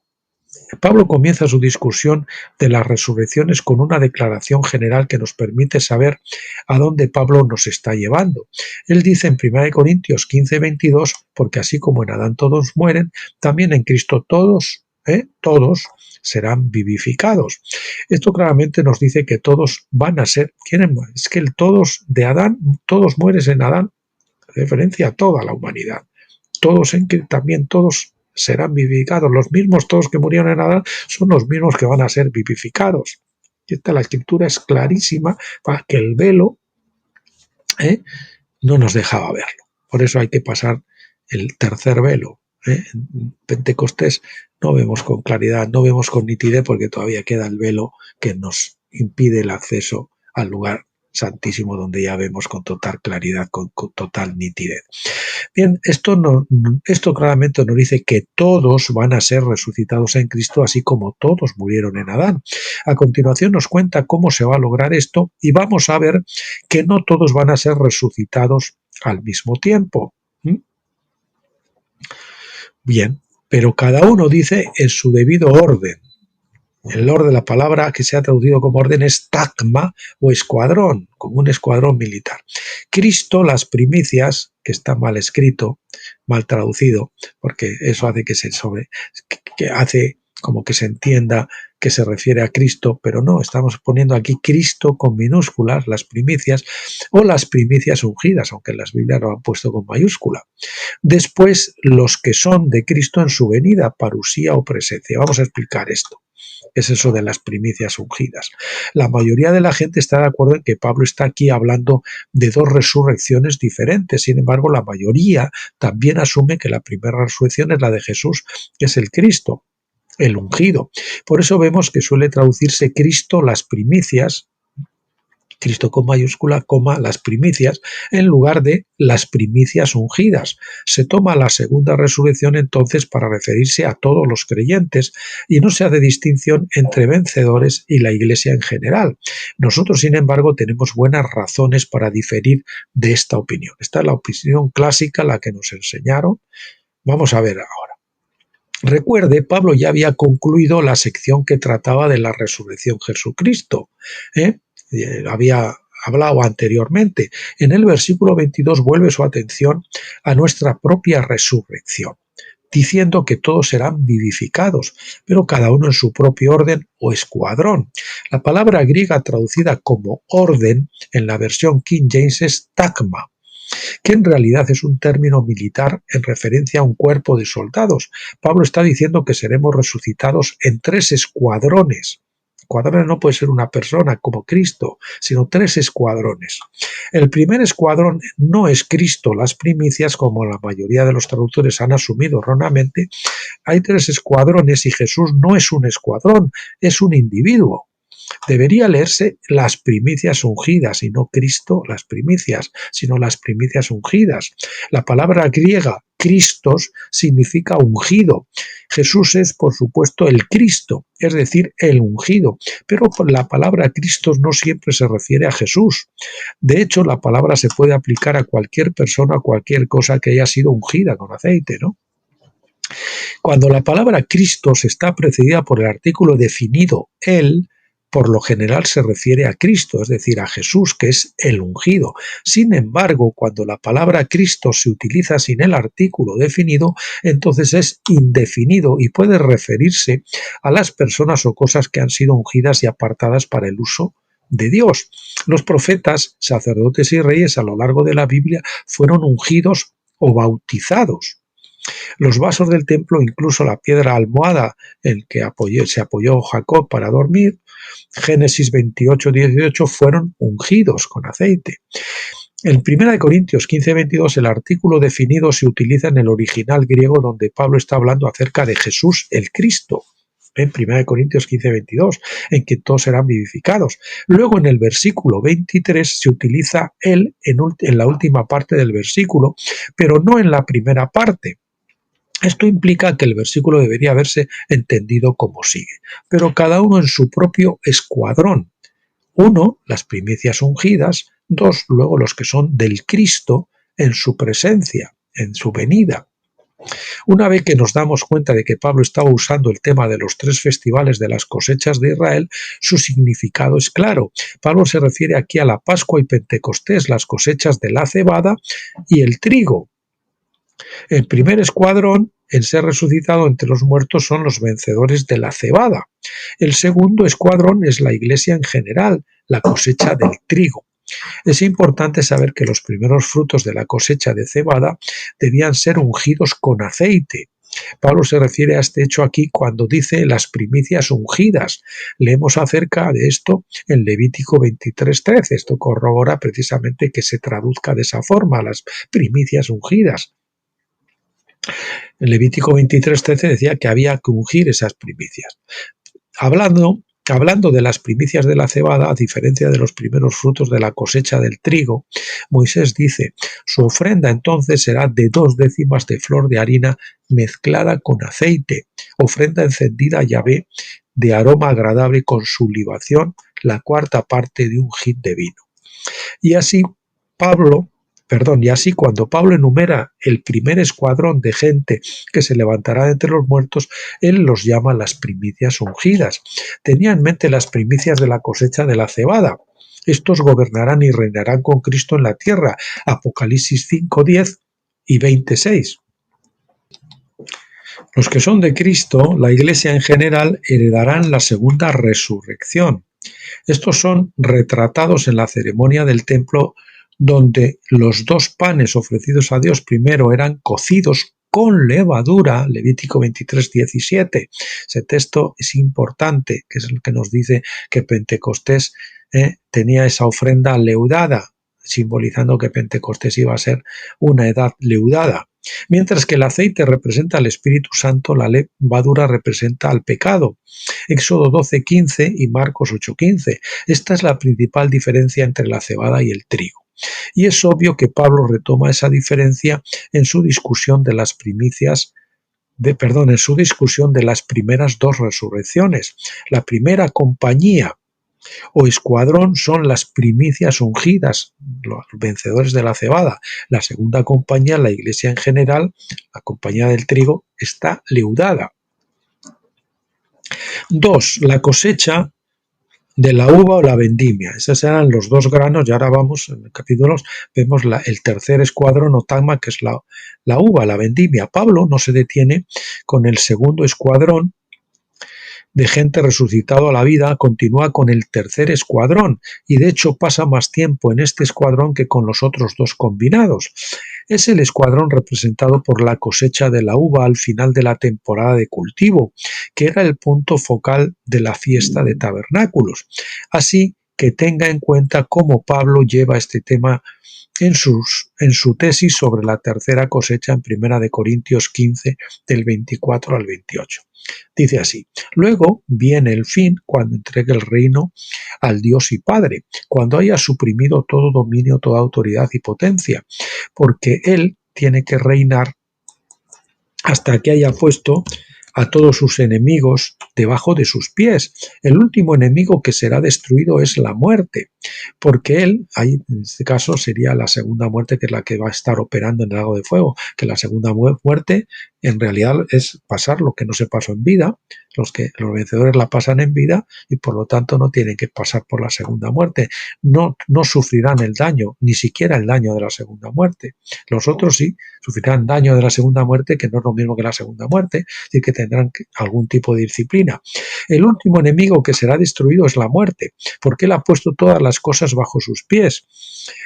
Pablo comienza su discusión de las resurrecciones con una declaración general que nos permite saber a dónde Pablo nos está llevando. Él dice en 1 Corintios 15:22, porque así como en Adán todos mueren, también en Cristo todos serán vivificados. Esto claramente nos dice que todos van a ser, es que el todos de Adán, todos mueren en Adán, referencia a toda la humanidad. Todos en que también todos serán vivificados. Los mismos todos que murieron en Adán son los mismos que van a ser vivificados. Y la escritura es clarísima para que el velo no nos dejaba verlo. Por eso hay que pasar el tercer velo. En Pentecostés no vemos con claridad, no vemos con nitidez porque todavía queda el velo que nos impide el acceso al lugar santísimo donde ya vemos con total claridad, con total nitidez. Bien, esto claramente nos dice que todos van a ser resucitados en Cristo, así como todos murieron en Adán. A continuación nos cuenta cómo se va a lograr esto y vamos a ver que no todos van a ser resucitados al mismo tiempo. Bien, pero cada uno dice en su debido orden. El orden de la palabra que se ha traducido como orden es tacma o escuadrón, como un escuadrón militar. Cristo, las primicias, que está mal escrito, mal traducido, porque eso hace que hace como que se entienda que se refiere a Cristo, pero no, estamos poniendo aquí Cristo con minúsculas, las primicias, o las primicias ungidas, aunque en las Biblias lo han puesto con mayúscula. Después, los que son de Cristo en su venida, parusía o presencia. Vamos a explicar esto. Es eso de las primicias ungidas. La mayoría de la gente está de acuerdo en que Pablo está aquí hablando de dos resurrecciones diferentes. Sin embargo, la mayoría también asume que la primera resurrección es la de Jesús, que es el Cristo, el ungido. Por eso vemos que suele traducirse Cristo las primicias, Cristo con mayúscula, coma, las primicias, en lugar de las primicias ungidas. Se toma la segunda resurrección entonces para referirse a todos los creyentes y no se hace distinción entre vencedores y la Iglesia en general. Nosotros, sin embargo, tenemos buenas razones para diferir de esta opinión. Esta es la opinión clásica, la que nos enseñaron. Vamos a ver ahora. Recuerde, Pablo ya había concluido la sección que trataba de la resurrección Jesucristo. Había hablado anteriormente. En el versículo 22 vuelve su atención a nuestra propia resurrección, diciendo que todos serán vivificados, pero cada uno en su propio orden o escuadrón. La palabra griega traducida como orden en la versión King James es tacma, que en realidad es un término militar en referencia a un cuerpo de soldados. Pablo está diciendo que seremos resucitados en 3 escuadrones. Escuadrones no puede ser una persona como Cristo, sino 3 escuadrones. El primer escuadrón no es Cristo, las primicias, como la mayoría de los traductores han asumido erróneamente. Hay 3 escuadrones y Jesús no es un escuadrón, es un individuo. Debería leerse las primicias ungidas y no Cristo las primicias, sino las primicias ungidas. La palabra griega Christos significa ungido. Jesús es, por supuesto, el Cristo, es decir, el ungido, pero la palabra Christos no siempre se refiere a Jesús. De hecho, la palabra se puede aplicar a cualquier persona, a cualquier cosa que haya sido ungida con aceite, ¿no? Cuando la palabra Christos está precedida por el artículo definido él, por lo general se refiere a Cristo, es decir, a Jesús, que es el ungido. Sin embargo, cuando la palabra Cristo se utiliza sin el artículo definido, entonces es indefinido y puede referirse a las personas o cosas que han sido ungidas y apartadas para el uso de Dios. Los profetas, sacerdotes y reyes a lo largo de la Biblia fueron ungidos o bautizados. Los vasos del templo, incluso la piedra almohada en que se apoyó Jacob para dormir, Génesis 28:18, fueron ungidos con aceite. En 1 Corintios 15:22 el artículo definido se utiliza en el original griego donde Pablo está hablando acerca de Jesús el Cristo. En 1 Corintios 15:22, en que todos serán vivificados. Luego en el versículo 23 se utiliza él en la última parte del versículo, pero no en la primera parte. Esto implica que el versículo debería haberse entendido como sigue, pero cada uno en su propio escuadrón. 1, las primicias ungidas; 2, luego los que son del Cristo en su presencia, en su venida. Una vez que nos damos cuenta de que Pablo estaba usando el tema de los 3 festivales de las cosechas de Israel, su significado es claro. Pablo se refiere aquí a la Pascua y Pentecostés, las cosechas de la cebada y el trigo. El primer escuadrón en ser resucitado entre los muertos son los vencedores de la cebada. El segundo escuadrón es la iglesia en general, la cosecha del trigo. Es importante saber que los primeros frutos de la cosecha de cebada debían ser ungidos con aceite. Pablo se refiere a este hecho aquí cuando dice las primicias ungidas. Leemos acerca de esto en Levítico 23:13. Esto corrobora precisamente que se traduzca de esa forma, las primicias ungidas. En Levítico 23:13 decía que había que ungir esas primicias. Hablando de las primicias de la cebada, a diferencia de los primeros frutos de la cosecha del trigo, Moisés dice, su ofrenda entonces será de 2/10 de flor de harina mezclada con aceite, ofrenda encendida a Yahvé de aroma agradable con su libación, la 1/4 parte de un hin de vino. Y así cuando Pablo enumera el primer escuadrón de gente que se levantará de entre los muertos, él los llama las primicias ungidas. Tenía en mente las primicias de la cosecha de la cebada. Estos gobernarán y reinarán con Cristo en la tierra. Apocalipsis 5:10 y 26. Los que son de Cristo, la Iglesia en general, heredarán la segunda resurrección. Estos son retratados en la ceremonia del templo, donde los 2 panes ofrecidos a Dios primero eran cocidos con levadura, Levítico 23:17. Ese texto es importante, que es el que nos dice que Pentecostés tenía esa ofrenda leudada, simbolizando que Pentecostés iba a ser una edad leudada. Mientras que el aceite representa al Espíritu Santo, la levadura representa al pecado. Éxodo 12:15 y Marcos 8:15. Esta es la principal diferencia entre la cebada y el trigo. Y es obvio que Pablo retoma esa diferencia en su discusión de las primeras 2 resurrecciones. La primera compañía o escuadrón son las primicias ungidas, los vencedores de la cebada. La segunda compañía, la iglesia en general, la compañía del trigo, está leudada. 2. La cosecha de la uva o la vendimia. Esos eran los 2 granos y ahora vamos, en el capítulo, vemos el tercer escuadrón o tagma, que es la uva, la vendimia. Pablo no se detiene con el segundo escuadrón de gente resucitado a la vida, continúa con el tercer escuadrón y de hecho pasa más tiempo en este escuadrón que con los otros 2 combinados. Es el escuadrón representado por la cosecha de la uva al final de la temporada de cultivo, que era el punto focal de la fiesta de tabernáculos. Así que tenga en cuenta cómo Pablo lleva este tema en su tesis sobre la tercera cosecha en 1 Corintios 15, del 24 al 28. Dice así, luego viene el fin cuando entregue el reino al Dios y Padre, cuando haya suprimido todo dominio, toda autoridad y potencia, porque Él tiene que reinar hasta que haya puesto a todos sus enemigos debajo de sus pies. El último enemigo que será destruido es la muerte, porque él, ahí en este caso sería la segunda muerte, que es la que va a estar operando en el lago de fuego, que la segunda muerte en realidad es pasar lo que no se pasó en vida. Los vencedores la pasan en vida y por lo tanto no tienen que pasar por la segunda muerte. No sufrirán el daño, ni siquiera el daño de la segunda muerte. Los otros sí sufrirán daño de la segunda muerte, que no es lo mismo que la segunda muerte, y que tendrán algún tipo de disciplina. El último enemigo que será destruido es la muerte, porque él ha puesto todas las cosas bajo sus pies.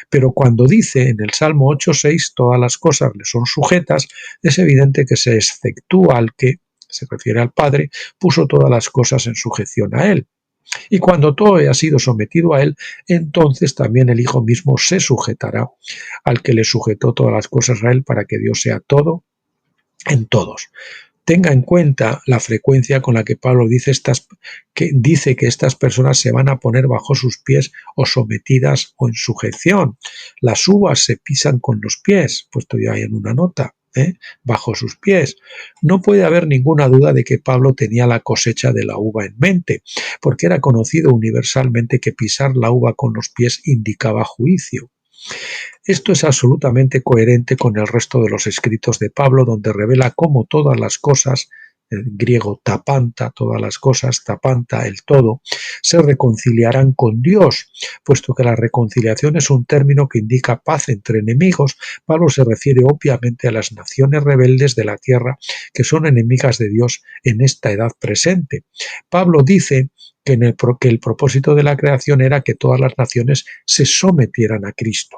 Pero cuando dice en el Salmo 8:6 todas las cosas le son sujetas, es evidente que se exceptúa al que, se refiere al Padre, puso todas las cosas en sujeción a él. Y cuando todo haya sido sometido a él, entonces también el Hijo mismo se sujetará al que le sujetó todas las cosas a él, para que Dios sea todo en todos. Tenga en cuenta la frecuencia con la que Pablo dice que estas personas se van a poner bajo sus pies o sometidas o en sujeción. Las uvas se pisan con los pies, puesto ya hay en una nota, bajo sus pies. No puede haber ninguna duda de que Pablo tenía la cosecha de la uva en mente, porque era conocido universalmente que pisar la uva con los pies indicaba juicio. Esto es absolutamente coherente con el resto de los escritos de Pablo, donde revela cómo todas las cosas, en griego tapanta, todas las cosas, tapanta, el todo, se reconciliarán con Dios. Puesto que la reconciliación es un término que indica paz entre enemigos, Pablo se refiere obviamente a las naciones rebeldes de la tierra que son enemigas de Dios en esta edad presente. Pablo dice que el propósito de la creación era que todas las naciones se sometieran a Cristo.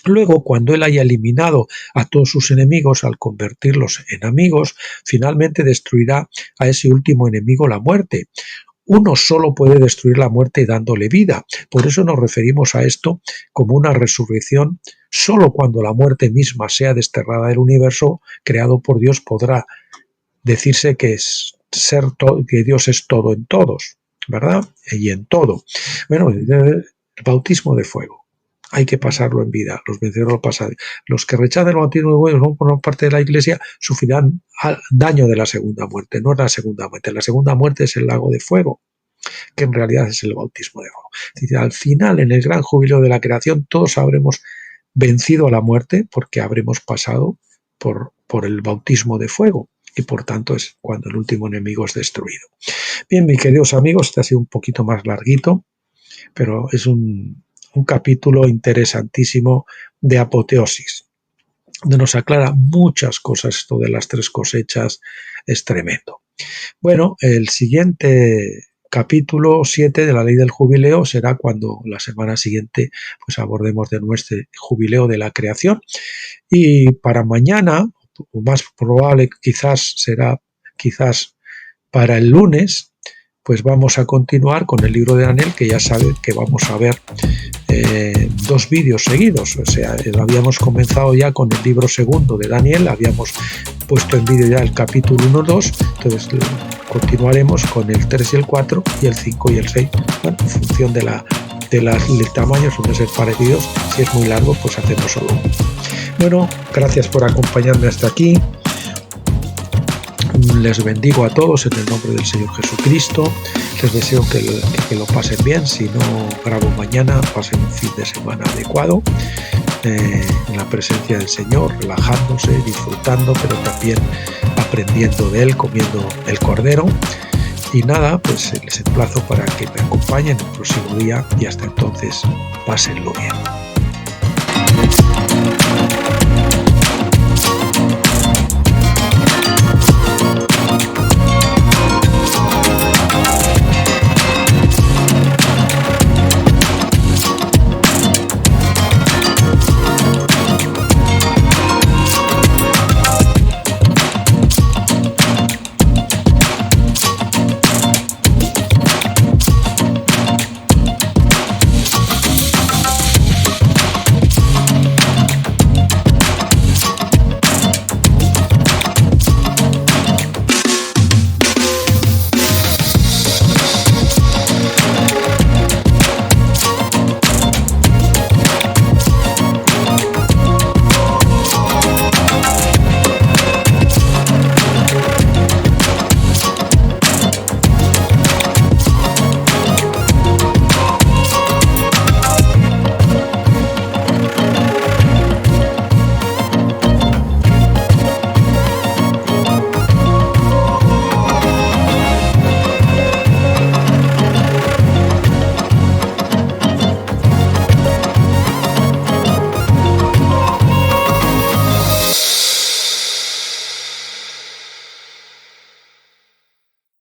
Luego, cuando él haya eliminado a todos sus enemigos al convertirlos en amigos, finalmente destruirá a ese último enemigo, la muerte. Uno solo puede destruir la muerte dándole vida. Por eso nos referimos a esto como una resurrección. Solo cuando la muerte misma sea desterrada del universo creado por Dios podrá decirse que que Dios es todo en todos, ¿verdad? Y en todo. Bueno, el bautismo de fuego. Hay que pasarlo en vida. Los vencedores lo pasan. Los que rechazan el bautismo de fuego, no por parte de la Iglesia, sufrirán daño de la segunda muerte. No es la segunda muerte. La segunda muerte es el lago de fuego, que en realidad es el bautismo de fuego. Dice, al final, en el gran jubileo de la creación, todos habremos vencido a la muerte porque habremos pasado por el bautismo de fuego. Y por tanto es cuando el último enemigo es destruido. Bien, mis queridos amigos, este ha sido un poquito más larguito, pero es un capítulo interesantísimo de apoteosis, donde nos aclara muchas cosas. Esto de las 3 cosechas es tremendo. Bueno, el siguiente capítulo 7 de la ley del jubileo será cuando la semana siguiente pues abordemos de nuestro jubileo de la creación. Y para mañana, o más probable será para el lunes, pues vamos a continuar con el libro de Daniel, que ya sabe que vamos a ver 2 vídeos seguidos. O sea, habíamos comenzado ya con el libro segundo de Daniel, habíamos puesto en vídeo ya el capítulo 1, 2, entonces continuaremos con el 3 y el 4 y el 5 y el 6, bueno, en función del tamaño, suelen ser parecidos. Si es muy largo, pues hacemos solo uno. Bueno, gracias por acompañarme hasta aquí. Les bendigo a todos en el nombre del Señor Jesucristo. Les deseo que lo pasen bien. Si no grabo mañana, pasen un fin de semana adecuado en la presencia del Señor, relajándose, disfrutando, pero también aprendiendo de Él, comiendo el cordero. Y nada, pues les emplazo para que me acompañen el próximo día y hasta entonces, pásenlo bien.